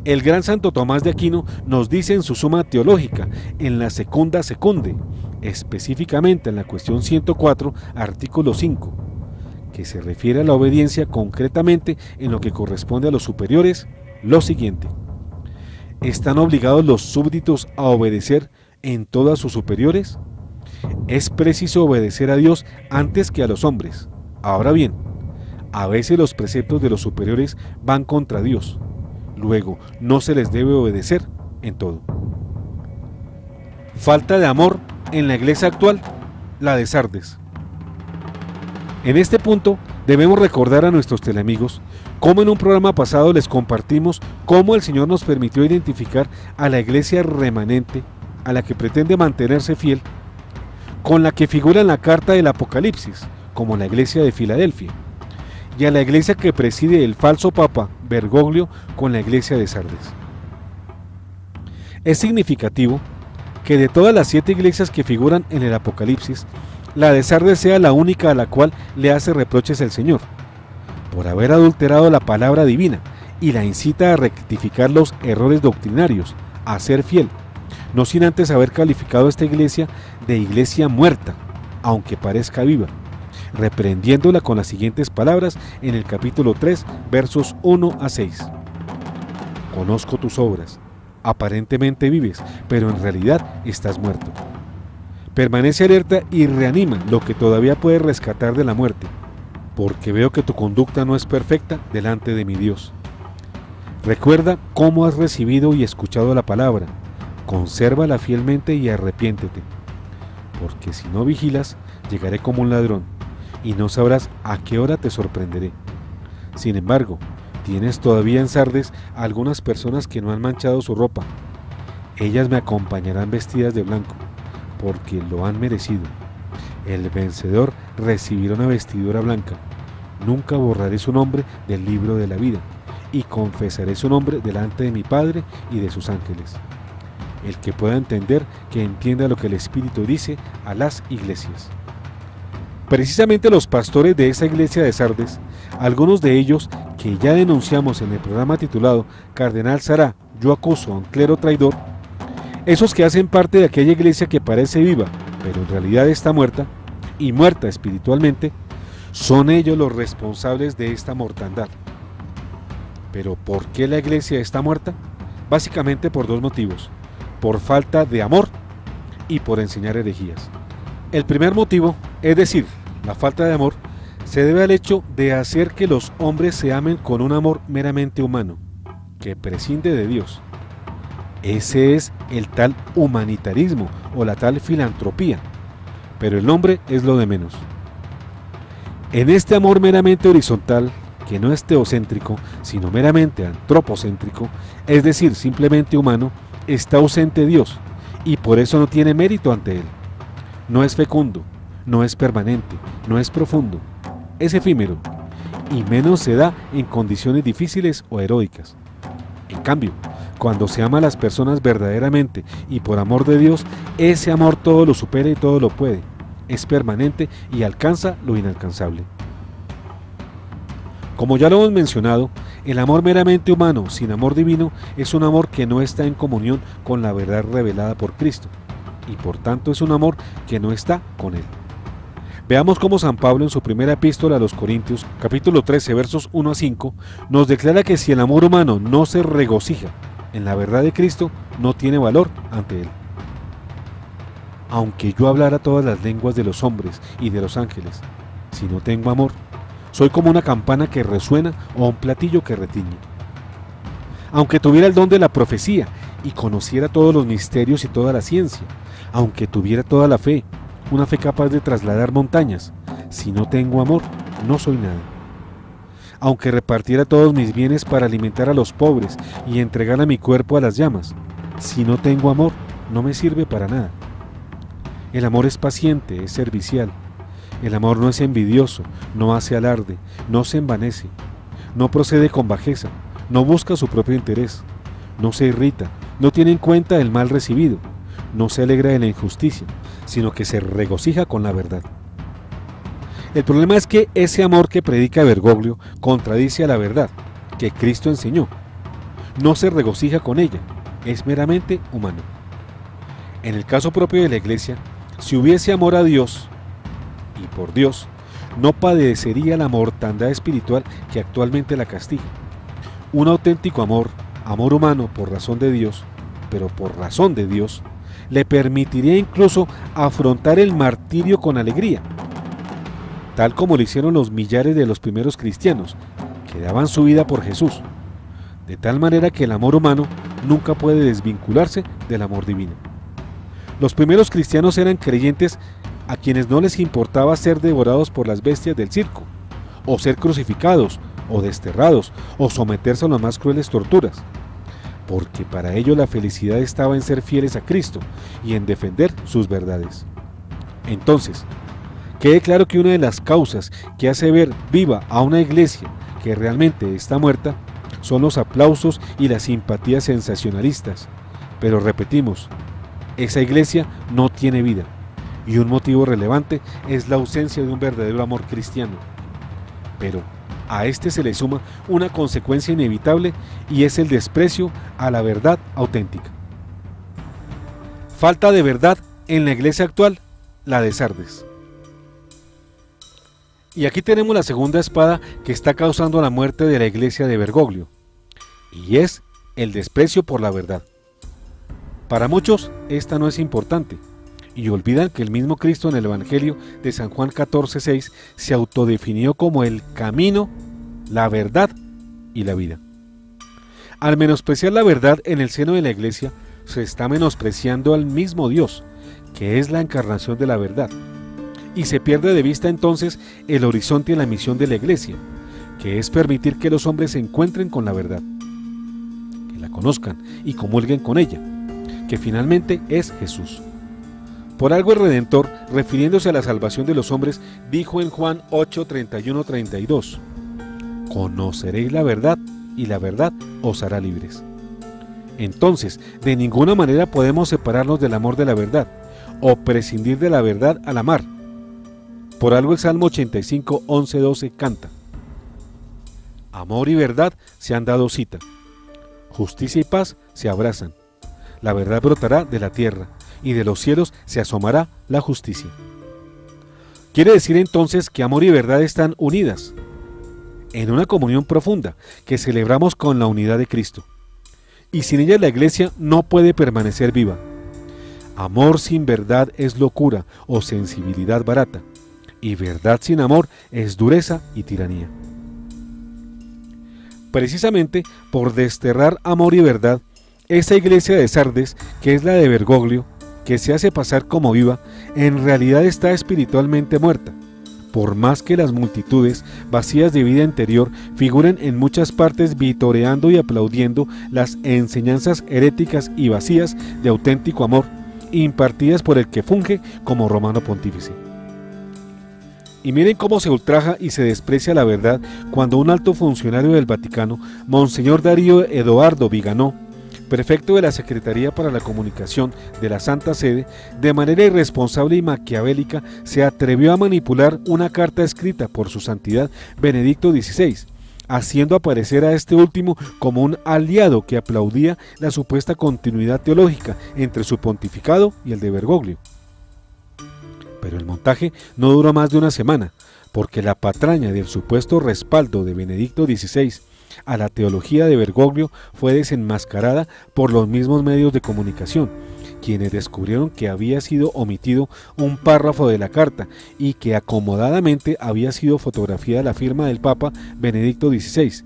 El gran Santo Tomás de Aquino nos dice en su Suma Teológica, en la Secunda Secunde, específicamente en la cuestión 104, artículo 5, que se refiere a la obediencia concretamente en lo que corresponde a los superiores, lo siguiente: ¿están obligados los súbditos a obedecer en todo a sus superiores? Es preciso obedecer a Dios antes que a los hombres. Ahora bien, a veces los preceptos de los superiores van contra Dios. Luego, no se les debe obedecer en todo. Falta de amor en la iglesia actual, la de Sardes. En este punto, debemos recordar a nuestros teleamigos cómo en un programa pasado les compartimos cómo el Señor nos permitió identificar a la iglesia remanente, a la que pretende mantenerse fiel, con la que figura en la carta del Apocalipsis, como la iglesia de Filadelfia, y a la iglesia que preside el falso papa Bergoglio con la iglesia de Sardes. Es significativo que de todas las 7 iglesias que figuran en el Apocalipsis, la de Sardes sea la única a la cual le hace reproches el Señor, por haber adulterado la palabra divina, y la incita a rectificar los errores doctrinarios, a ser fiel, no sin antes haber calificado a esta iglesia de iglesia muerta, aunque parezca viva, reprendiéndola con las siguientes palabras en el capítulo 3, versos 1 a 6. Conozco tus obras, aparentemente vives, pero en realidad estás muerto. Permanece alerta y reanima lo que todavía puedes rescatar de la muerte, porque veo que tu conducta no es perfecta delante de mi Dios. Recuerda cómo has recibido y escuchado la palabra, consérvala fielmente y arrepiéntete, porque si no vigilas, llegaré como un ladrón, y no sabrás a qué hora te sorprenderé. Sin embargo, tienes todavía en Sardes algunas personas que no han manchado su ropa, Ellas me acompañarán vestidas de blanco, porque lo han merecido. El vencedor recibirá una vestidura blanca. Nunca borraré su nombre del libro de la vida, y confesaré su nombre delante de mi Padre y de sus ángeles. El que pueda entender, que entienda lo que el Espíritu dice a las iglesias. Precisamente los pastores de esa iglesia de Sardes, algunos de ellos que ya denunciamos en el programa titulado Cardenal Sará, yo acuso a un clero traidor, esos que hacen parte de aquella iglesia que parece viva, pero en realidad está muerta, y muerta espiritualmente, son ellos los responsables de esta mortandad. ¿Pero por qué la iglesia está muerta? Básicamente por dos motivos: por falta de amor y por enseñar herejías. El primer motivo, es decir, la falta de amor, se debe al hecho de hacer que los hombres se amen con un amor meramente humano, que prescinde de Dios. Ese es el tal humanitarismo o la tal filantropía, pero el nombre es lo de menos. En este amor meramente horizontal, que no es teocéntrico, sino meramente antropocéntrico, es decir, simplemente humano, está ausente Dios, y por eso no tiene mérito ante Él. No es fecundo, no es permanente, no es profundo, es efímero, y menos se da en condiciones difíciles o heroicas. En cambio, cuando se ama a las personas verdaderamente y por amor de Dios, ese amor todo lo supera y todo lo puede, es permanente y alcanza lo inalcanzable. Como ya lo hemos mencionado, el amor meramente humano sin amor divino es un amor que no está en comunión con la verdad revelada por Cristo, y por tanto es un amor que no está con Él. Veamos cómo San Pablo en su primera epístola a los Corintios, capítulo 13, versos 1 a 5, nos declara que si el amor humano no se regocija en la verdad de Cristo, no tiene valor ante Él. Aunque yo hablara todas las lenguas de los hombres y de los ángeles, si no tengo amor, soy como una campana que resuena o un platillo que retiñe. Aunque tuviera el don de la profecía y conociera todos los misterios y toda la ciencia, aunque tuviera toda la fe, una fe capaz de trasladar montañas, si no tengo amor, no soy nada. Aunque repartiera todos mis bienes para alimentar a los pobres y entregara mi cuerpo a las llamas, si no tengo amor, no me sirve para nada. El amor es paciente, es servicial. El amor no es envidioso, no hace alarde, no se envanece, no procede con bajeza, no busca su propio interés, no se irrita, no tiene en cuenta el mal recibido, no se alegra de la injusticia, sino que se regocija con la verdad. El problema es que ese amor que predica Bergoglio contradice a la verdad que Cristo enseñó. No se regocija con ella, es meramente humano. En el caso propio de la Iglesia, si hubiese amor a Dios y por Dios, no padecería la mortandad espiritual que actualmente la castiga. Un auténtico amor, amor humano por razón de Dios, pero por razón de Dios, le permitiría incluso afrontar el martirio con alegría, tal como lo hicieron los millares de los primeros cristianos, que daban su vida por Jesús, de tal manera que el amor humano nunca puede desvincularse del amor divino. Los primeros cristianos eran creyentes a quienes no les importaba ser devorados por las bestias del circo, o ser crucificados, o desterrados, o someterse a las más crueles torturas, porque para ellos la felicidad estaba en ser fieles a Cristo y en defender sus verdades. Entonces, quede claro que una de las causas que hace ver viva a una iglesia que realmente está muerta son los aplausos y las simpatías sensacionalistas. Pero repetimos, esa iglesia no tiene vida, y un motivo relevante es la ausencia de un verdadero amor cristiano. Pero a este se le suma una consecuencia inevitable, y es el desprecio a la verdad auténtica. Falta de verdad en la iglesia actual, la de Sardes. Y aquí tenemos la segunda espada que está causando la muerte de la iglesia de Bergoglio, y es el desprecio por la verdad. Para muchos esta no es importante, y olvidan que el mismo Cristo en el Evangelio de San Juan 14:6 se autodefinió como el camino, la verdad y la vida. Al menospreciar la verdad en el seno de la iglesia, se está menospreciando al mismo Dios, que es la encarnación de la verdad, y se pierde de vista entonces el horizonte y la misión de la iglesia, que es permitir que los hombres se encuentren con la verdad, que la conozcan y comulguen con ella, que finalmente es Jesús. Por algo el Redentor, refiriéndose a la salvación de los hombres, dijo en Juan 8, 31, 32, «Conoceréis la verdad, y la verdad os hará libres». Entonces, de ninguna manera podemos separarnos del amor de la verdad, o prescindir de la verdad al amar. Por algo el Salmo 85, 11, 12 canta: «Amor y verdad se han dado cita, justicia y paz se abrazan, la verdad brotará de la tierra, y de los cielos se asomará la justicia». Quiere decir entonces que amor y verdad están unidas, en una comunión profunda que celebramos con la unidad de Cristo. Y sin ella la iglesia no puede permanecer viva. Amor sin verdad es locura o sensibilidad barata, y verdad sin amor es dureza y tiranía. Precisamente por desterrar amor y verdad, esa iglesia de Sardes, que es la de Bergoglio, que se hace pasar como viva, en realidad está espiritualmente muerta, por más que las multitudes vacías de vida interior figuren en muchas partes vitoreando y aplaudiendo las enseñanzas heréticas y vacías de auténtico amor, impartidas por el que funge como romano pontífice. Y miren cómo se ultraja y se desprecia la verdad cuando un alto funcionario del Vaticano, Monseñor Darío Edoardo Viganò, prefecto de la Secretaría para la Comunicación de la Santa Sede, de manera irresponsable y maquiavélica se atrevió a manipular una carta escrita por su santidad Benedicto XVI, haciendo aparecer a este último como un aliado que aplaudía la supuesta continuidad teológica entre su pontificado y el de Bergoglio. Pero el montaje no duró más de una semana, porque la patraña del supuesto respaldo de Benedicto XVI a la teología de Bergoglio fue desenmascarada por los mismos medios de comunicación, quienes descubrieron que había sido omitido un párrafo de la carta y que acomodadamente había sido fotografiada la firma del Papa Benedicto XVI,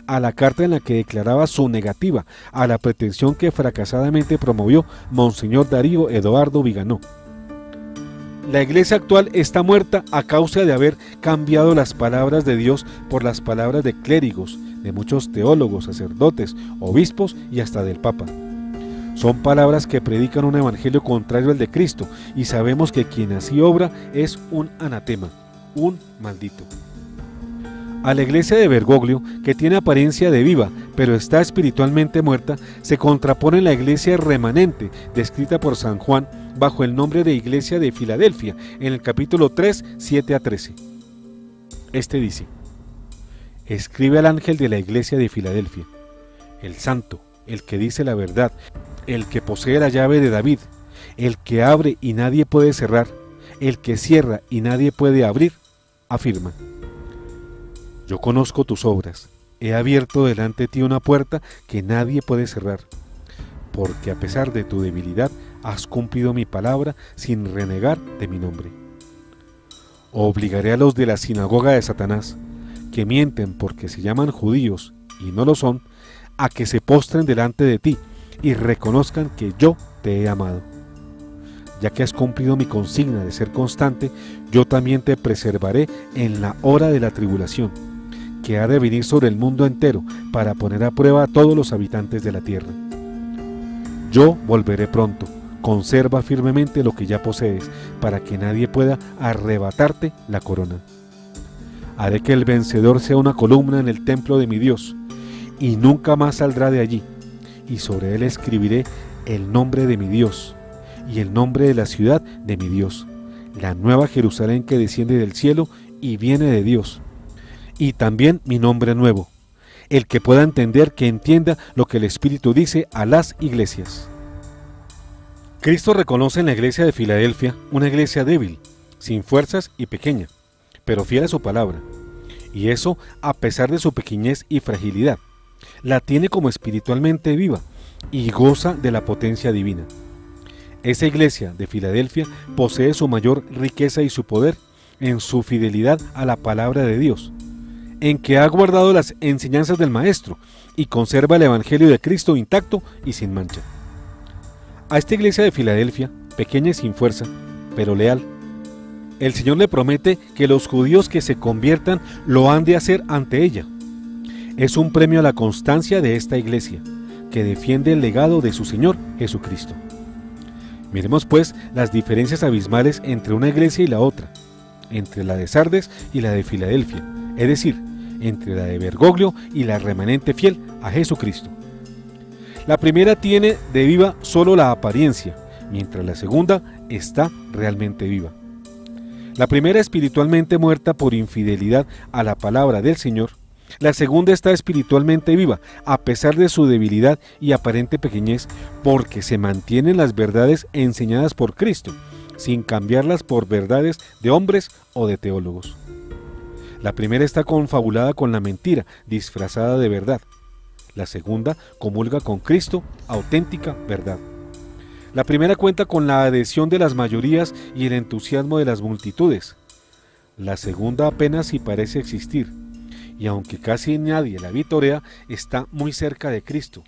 a la carta en la que declaraba su negativa a la pretensión que fracasadamente promovió Monseñor Darío Edoardo Viganò. La iglesia actual está muerta a causa de haber cambiado las palabras de Dios por las palabras de clérigos, de muchos teólogos, sacerdotes, obispos y hasta del Papa. Son palabras que predican un evangelio contrario al de Cristo, y sabemos que quien así obra es un anatema, un maldito. A la iglesia de Bergoglio, que tiene apariencia de viva, pero está espiritualmente muerta, se contrapone la iglesia remanente, descrita por San Juan bajo el nombre de Iglesia de Filadelfia, en el capítulo 3, 7 a 13. Este dice: «Escribe al ángel de la iglesia de Filadelfia, el santo, el que dice la verdad, el que posee la llave de David, el que abre y nadie puede cerrar, el que cierra y nadie puede abrir, afirma: yo conozco tus obras, he abierto delante de ti una puerta que nadie puede cerrar, porque a pesar de tu debilidad has cumplido mi palabra sin renegar de mi nombre. Obligaré a los de la sinagoga de Satanás, que mienten porque se llaman judíos y no lo son, a que se postren delante de ti y reconozcan que yo te he amado. Ya que has cumplido mi consigna de ser constante, yo también te preservaré en la hora de la tribulación, que ha de venir sobre el mundo entero para poner a prueba a todos los habitantes de la tierra. Yo volveré pronto, conserva firmemente lo que ya posees, para que nadie pueda arrebatarte la corona. Haré que el vencedor sea una columna en el templo de mi Dios, y nunca más saldrá de allí, y sobre él escribiré el nombre de mi Dios, y el nombre de la ciudad de mi Dios, la nueva Jerusalén que desciende del cielo y viene de Dios, y también mi nombre nuevo. El que pueda entender, que entienda lo que el Espíritu dice a las iglesias». Cristo reconoce en la iglesia de Filadelfia una iglesia débil, sin fuerzas y pequeña, pero fiel a su palabra, y eso a pesar de su pequeñez y fragilidad. La tiene como espiritualmente viva y goza de la potencia divina. Esa iglesia de Filadelfia posee su mayor riqueza y su poder en su fidelidad a la palabra de Dios, en que ha guardado las enseñanzas del Maestro y conserva el Evangelio de Cristo intacto y sin mancha. A esta iglesia de Filadelfia, pequeña y sin fuerza, pero leal, el Señor le promete que los judíos que se conviertan lo han de hacer ante ella. Es un premio a la constancia de esta iglesia, que defiende el legado de su Señor Jesucristo. Miremos pues las diferencias abismales entre una iglesia y la otra, entre la de Sardes y la de Filadelfia, es decir, entre la de Bergoglio y la remanente fiel a Jesucristo. La primera tiene de viva solo la apariencia, mientras la segunda está realmente viva. La primera espiritualmente muerta por infidelidad a la palabra del Señor, la segunda está espiritualmente viva, a pesar de su debilidad y aparente pequeñez, porque se mantienen las verdades enseñadas por Cristo, sin cambiarlas por verdades de hombres o de teólogos. La primera está confabulada con la mentira, disfrazada de verdad. La segunda comulga con Cristo, auténtica verdad. La primera cuenta con la adhesión de las mayorías y el entusiasmo de las multitudes. La segunda apenas si parece existir, y aunque casi nadie la vitorea, está muy cerca de Cristo,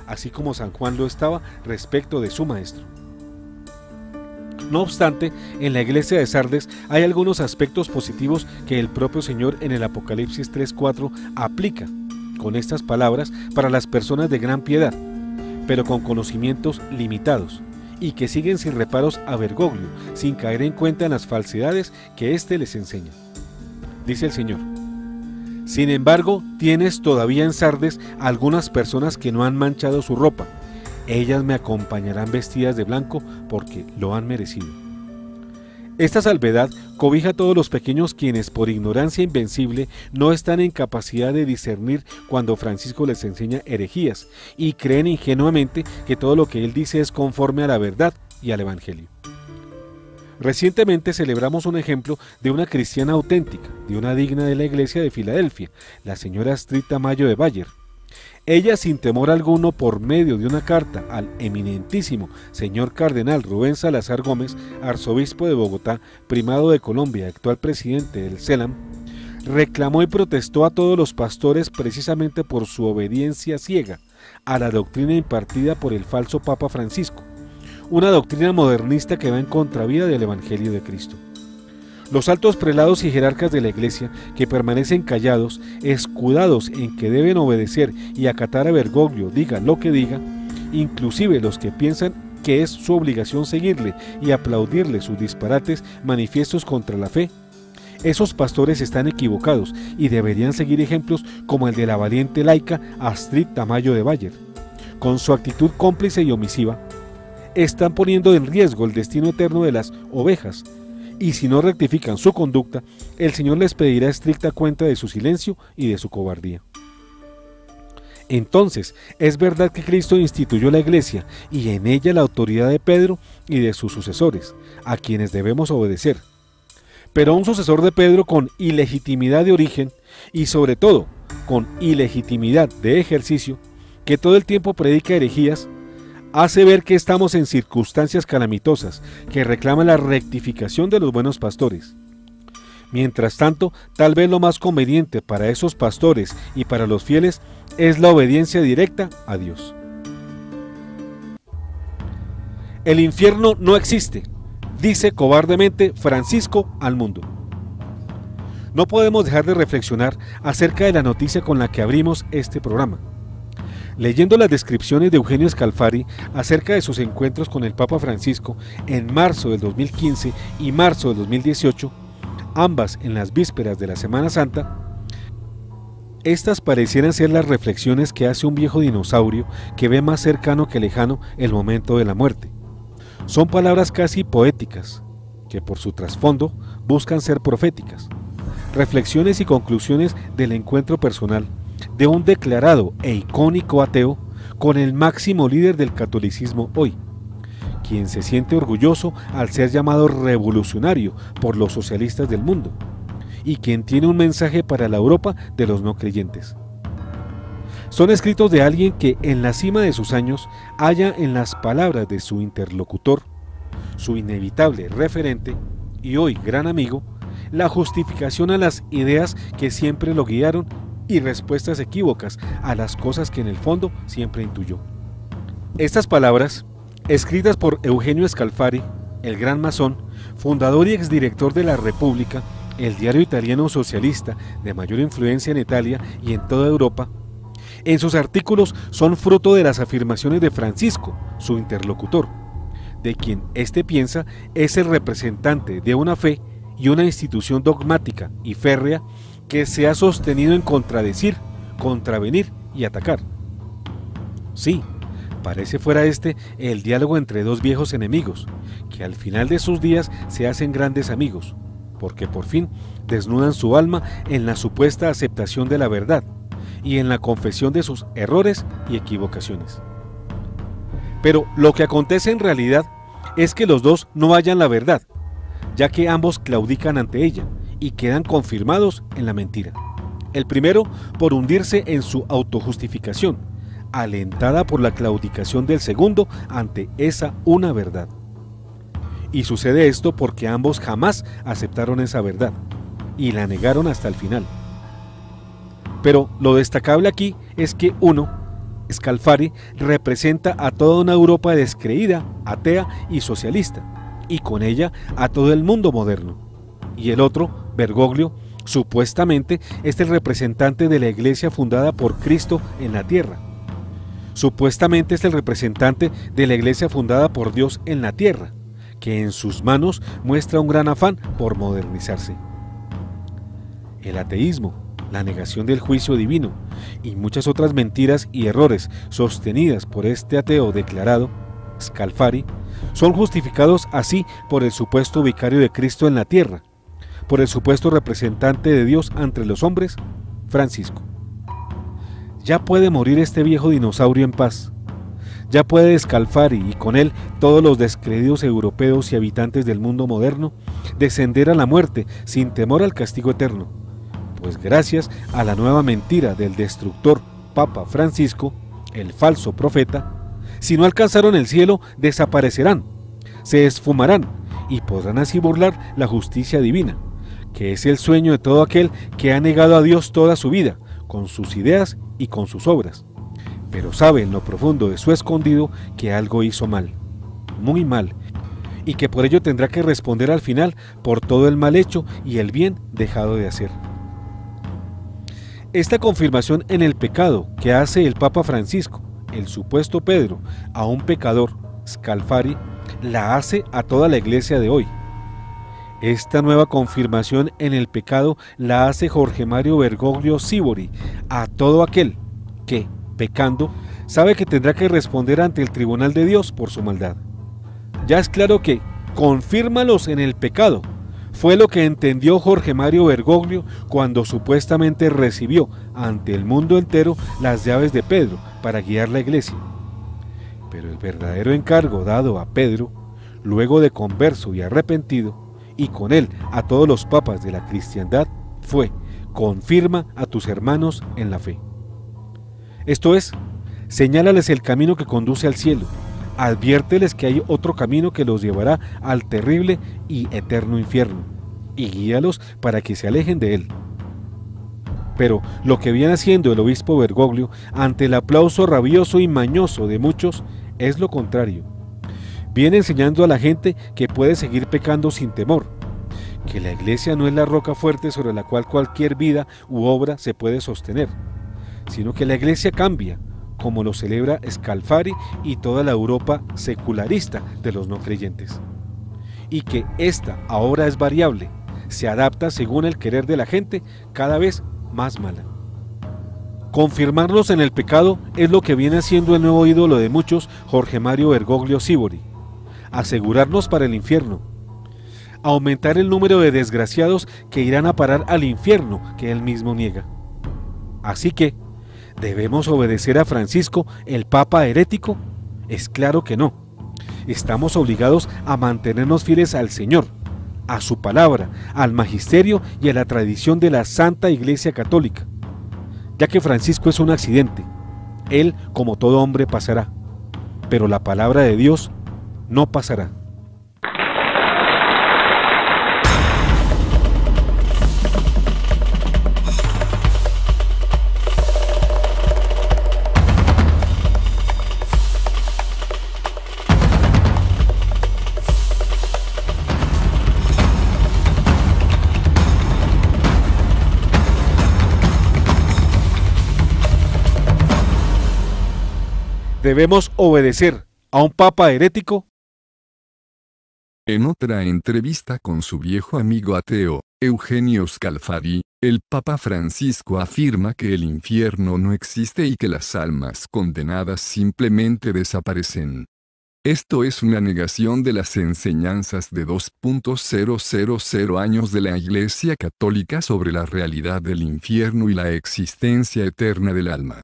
así como San Juan lo estaba respecto de su Maestro. No obstante, en la iglesia de Sardes hay algunos aspectos positivos que el propio Señor en el Apocalipsis 3:4 aplica con estas palabras para las personas de gran piedad, pero con conocimientos limitados, y que siguen sin reparos a Bergoglio, sin caer en cuenta en las falsedades que éste les enseña. Dice el Señor: sin embargo, tienes todavía en Sardes algunas personas que no han manchado su ropa. Ellas me acompañarán vestidas de blanco porque lo han merecido. Esta salvedad cobija a todos los pequeños quienes por ignorancia invencible no están en capacidad de discernir cuando Francisco les enseña herejías y creen ingenuamente que todo lo que él dice es conforme a la verdad y al Evangelio. Recientemente celebramos un ejemplo de una cristiana auténtica, de una digna de la iglesia de Filadelfia, la señora Astrid Tamayo de Bayer. Ella, sin temor alguno, por medio de una carta al eminentísimo señor cardenal Rubén Salazar Gómez, arzobispo de Bogotá, primado de Colombia, actual presidente del CELAM, reclamó y protestó a todos los pastores precisamente por su obediencia ciega a la doctrina impartida por el falso Papa Francisco, una doctrina modernista que va en contravía del Evangelio de Cristo. Los altos prelados y jerarcas de la Iglesia, que permanecen callados, escudados en que deben obedecer y acatar a Bergoglio, diga lo que diga, inclusive los que piensan que es su obligación seguirle y aplaudirle sus disparates manifiestos contra la fe, esos pastores están equivocados y deberían seguir ejemplos como el de la valiente laica Astrid Tamayo de Bayer. Con su actitud cómplice y omisiva, están poniendo en riesgo el destino eterno de las ovejas, y si no rectifican su conducta, el Señor les pedirá estricta cuenta de su silencio y de su cobardía. Entonces, es verdad que Cristo instituyó la Iglesia y en ella la autoridad de Pedro y de sus sucesores, a quienes debemos obedecer. Pero un sucesor de Pedro con ilegitimidad de origen y sobre todo con ilegitimidad de ejercicio, que todo el tiempo predica herejías, hace ver que estamos en circunstancias calamitosas que reclaman la rectificación de los buenos pastores. Mientras tanto, tal vez lo más conveniente para esos pastores y para los fieles es la obediencia directa a Dios. El infierno no existe, dice cobardemente Francisco al mundo. No podemos dejar de reflexionar acerca de la noticia con la que abrimos este programa. Leyendo las descripciones de Eugenio Scalfari acerca de sus encuentros con el Papa Francisco en marzo del 2015 y marzo del 2018, ambas en las vísperas de la Semana Santa, estas parecieran ser las reflexiones que hace un viejo dinosaurio que ve más cercano que lejano el momento de la muerte. Son palabras casi poéticas, que por su trasfondo buscan ser proféticas, reflexiones y conclusiones del encuentro personal de un declarado e icónico ateo con el máximo líder del catolicismo hoy, quien se siente orgulloso al ser llamado revolucionario por los socialistas del mundo, y quien tiene un mensaje para la Europa de los no creyentes. Son escritos de alguien que en la cima de sus años halla en las palabras de su interlocutor, su inevitable referente y hoy gran amigo, la justificación a las ideas que siempre lo guiaron y respuestas equívocas a las cosas que en el fondo siempre intuyó. Estas palabras, escritas por Eugenio Scalfari, el gran masón, fundador y exdirector de La República, el diario italiano socialista de mayor influencia en Italia y en toda Europa, En sus artículos son fruto de las afirmaciones de Francisco, su interlocutor, de quien éste piensa es el representante de una fe y una institución dogmática y férrea que se ha sostenido en contradecir, contravenir y atacar. Sí, parece fuera este el diálogo entre dos viejos enemigos, que al final de sus días se hacen grandes amigos, porque por fin desnudan su alma en la supuesta aceptación de la verdad y en la confesión de sus errores y equivocaciones. Pero lo que acontece en realidad es que los dos no hallan la verdad, ya que ambos claudican ante ella y quedan confirmados en la mentira. El primero por hundirse en su autojustificación, alentada por la claudicación del segundo ante esa una verdad. Y sucede esto porque ambos jamás aceptaron esa verdad y la negaron hasta el final. Pero lo destacable aquí es que uno, Scalfari, representa a toda una Europa descreída, atea y socialista, y con ella a todo el mundo moderno. Y el otro, Bergoglio, supuestamente es el representante de la iglesia fundada por Cristo en la tierra. Supuestamente es el representante de la iglesia fundada por Dios en la tierra, que en sus manos muestra un gran afán por modernizarse. El ateísmo, la negación del juicio divino y muchas otras mentiras y errores sostenidas por este ateo declarado, Scalfari, son justificados así por el supuesto vicario de Cristo en la tierra, por el supuesto representante de Dios entre los hombres, Francisco. Ya puede morir este viejo dinosaurio en paz. Ya puede Scalfari y con él todos los descreídos europeos y habitantes del mundo moderno descender a la muerte sin temor al castigo eterno, pues gracias a la nueva mentira del destructor Papa Francisco, el falso profeta, si no alcanzaron el cielo, desaparecerán, se esfumarán y podrán así burlar la justicia divina, que es el sueño de todo aquel que ha negado a Dios toda su vida, con sus ideas y con sus obras, pero sabe en lo profundo de su escondido que algo hizo mal, muy mal, y que por ello tendrá que responder al final por todo el mal hecho y el bien dejado de hacer. Esta confirmación en el pecado que hace el Papa Francisco, el supuesto Pedro, a un pecador, Scalfari, la hace a toda la iglesia de hoy. Esta nueva confirmación en el pecado la hace Jorge Mario Bergoglio Sívori a todo aquel que, pecando, sabe que tendrá que responder ante el tribunal de Dios por su maldad. Ya es claro que confírmalos en el pecado fue lo que entendió Jorge Mario Bergoglio cuando supuestamente recibió ante el mundo entero las llaves de Pedro para guiar la iglesia. Pero el verdadero encargo dado a Pedro, luego de converso y arrepentido, y con él a todos los papas de la cristiandad, fue: confirma a tus hermanos en la fe. Esto es, señálales el camino que conduce al cielo, adviérteles que hay otro camino que los llevará al terrible y eterno infierno, y guíalos para que se alejen de él. Pero lo que viene haciendo el obispo Bergoglio ante el aplauso rabioso y mañoso de muchos es lo contrario. Viene enseñando a la gente que puede seguir pecando sin temor, que la iglesia no es la roca fuerte sobre la cual cualquier vida u obra se puede sostener, sino que la iglesia cambia, como lo celebra Scalfari y toda la Europa secularista de los no creyentes, y que esta ahora es variable, se adapta según el querer de la gente, cada vez más mala. Confirmarlos en el pecado es lo que viene haciendo el nuevo ídolo de muchos, Jorge Mario Bergoglio Sívori: asegurarnos para el infierno, aumentar el número de desgraciados que irán a parar al infierno que él mismo niega. Así que, ¿debemos obedecer a Francisco, el Papa herético? Es claro que no. Estamos obligados a mantenernos fieles al Señor, a su palabra, al magisterio y a la tradición de la Santa Iglesia Católica, ya que Francisco es un accidente. Él, como todo hombre, pasará, pero la palabra de Dios no pasará. ¿Debemos obedecer a un papa herético? En otra entrevista con su viejo amigo ateo, Eugenio Scalfari, el Papa Francisco afirma que el infierno no existe y que las almas condenadas simplemente desaparecen. Esto es una negación de las enseñanzas de 2.000 años de la Iglesia Católica sobre la realidad del infierno y la existencia eterna del alma.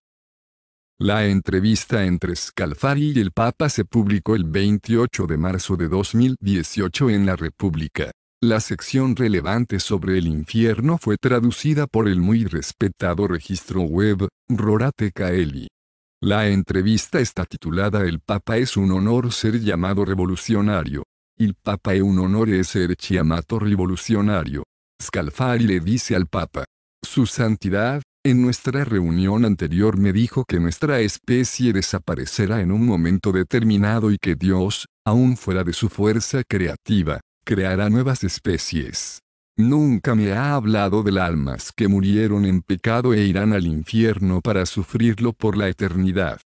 La entrevista entre Scalfari y el Papa se publicó el 28 de marzo de 2018 en La República. La sección relevante sobre el infierno fue traducida por el muy respetado registro web, Rorate Caeli. La entrevista está titulada El Papa es un honor ser llamado revolucionario. Il Papa è un onore essere chiamato rivoluzionario. Scalfari le dice al Papa: Su Santidad, en nuestra reunión anterior me dijo que nuestra especie desaparecerá en un momento determinado y que Dios, aún fuera de su fuerza creativa, creará nuevas especies. Nunca me ha hablado de almas que murieron en pecado e irán al infierno para sufrirlo por la eternidad.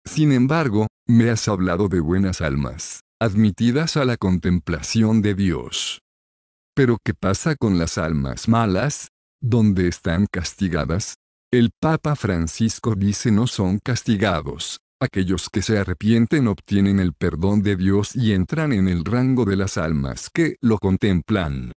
Sin embargo, me has hablado de buenas almas, admitidas a la contemplación de Dios. Pero ¿qué pasa con las almas malas? ¿Dónde están castigadas? El Papa Francisco dice no son castigados. Aquellos que se arrepienten obtienen el perdón de Dios y entran en el rango de las almas que lo contemplan.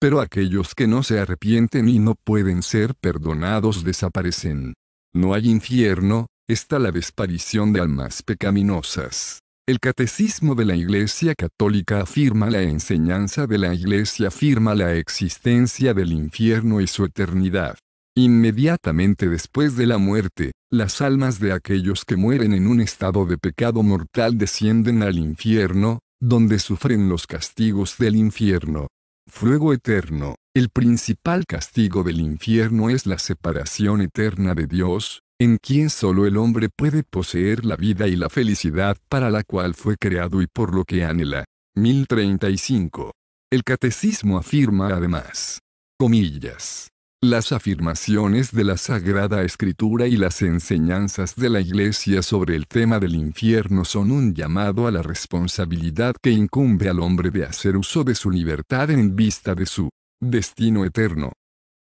Pero aquellos que no se arrepienten y no pueden ser perdonados desaparecen. No hay infierno, está la desaparición de almas pecaminosas. El Catecismo de la Iglesia Católica afirma la enseñanza de la Iglesia, afirma la existencia del infierno y su eternidad. Inmediatamente después de la muerte, las almas de aquellos que mueren en un estado de pecado mortal descienden al infierno, donde sufren los castigos del infierno. Fuego eterno. El principal castigo del infierno es la separación eterna de Dios, en quien solo el hombre puede poseer la vida y la felicidad para la cual fue creado y por lo que anhela. 1035. El Catecismo afirma además, comillas, las afirmaciones de la Sagrada Escritura y las enseñanzas de la Iglesia sobre el tema del infierno son un llamado a la responsabilidad que incumbe al hombre de hacer uso de su libertad en vista de su destino eterno.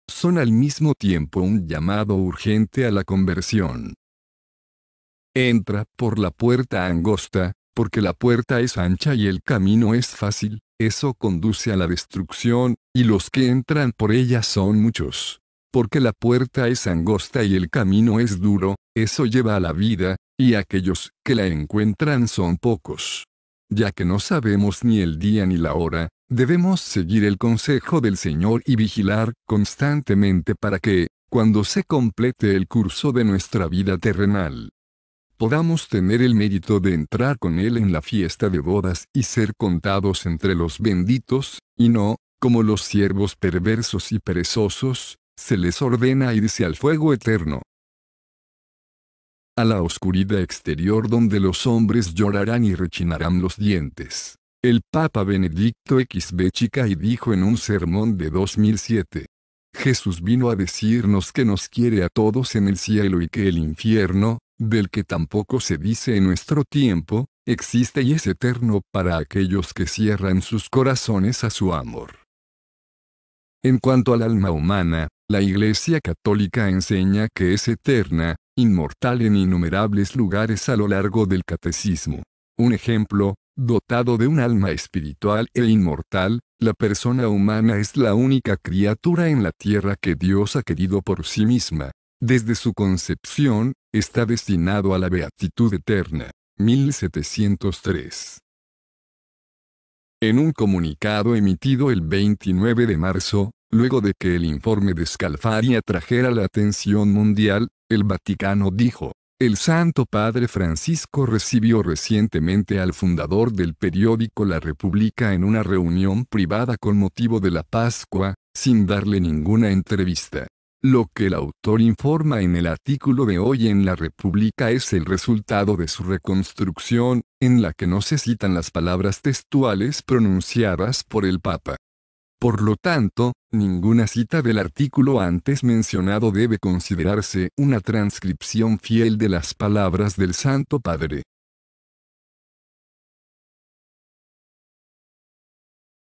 Son al mismo tiempo un llamado urgente a la conversión. Entra por la puerta angosta, porque la puerta es ancha y el camino es fácil, eso conduce a la destrucción, y los que entran por ella son muchos. Porque la puerta es angosta y el camino es duro, eso lleva a la vida, y aquellos que la encuentran son pocos. Ya que no sabemos ni el día ni la hora, debemos seguir el consejo del Señor y vigilar constantemente para que, cuando se complete el curso de nuestra vida terrenal, podamos tener el mérito de entrar con Él en la fiesta de bodas y ser contados entre los benditos, y no, como los siervos perversos y perezosos, se les ordena irse al fuego eterno, a la oscuridad exterior donde los hombres llorarán y rechinarán los dientes. El Papa Benedicto XVI dijo en un sermón de 2007, Jesús vino a decirnos que nos quiere a todos en el cielo y que el infierno, del que tampoco se dice en nuestro tiempo, existe y es eterno para aquellos que cierran sus corazones a su amor. En cuanto al alma humana, la Iglesia Católica enseña que es eterna, inmortal en innumerables lugares a lo largo del Catecismo. Un ejemplo, dotado de un alma espiritual e inmortal, la persona humana es la única criatura en la tierra que Dios ha querido por sí misma. Desde su concepción, está destinado a la beatitud eterna. 1703. En un comunicado emitido el 29 de marzo, luego de que el informe de Scalfari atrajera la atención mundial, el Vaticano dijo, el Santo Padre Francisco recibió recientemente al fundador del periódico La República en una reunión privada con motivo de la Pascua, sin darle ninguna entrevista. Lo que el autor informa en el artículo de hoy en La República es el resultado de su reconstrucción, en la que no se citan las palabras textuales pronunciadas por el Papa. Por lo tanto, ninguna cita del artículo antes mencionado debe considerarse una transcripción fiel de las palabras del Santo Padre.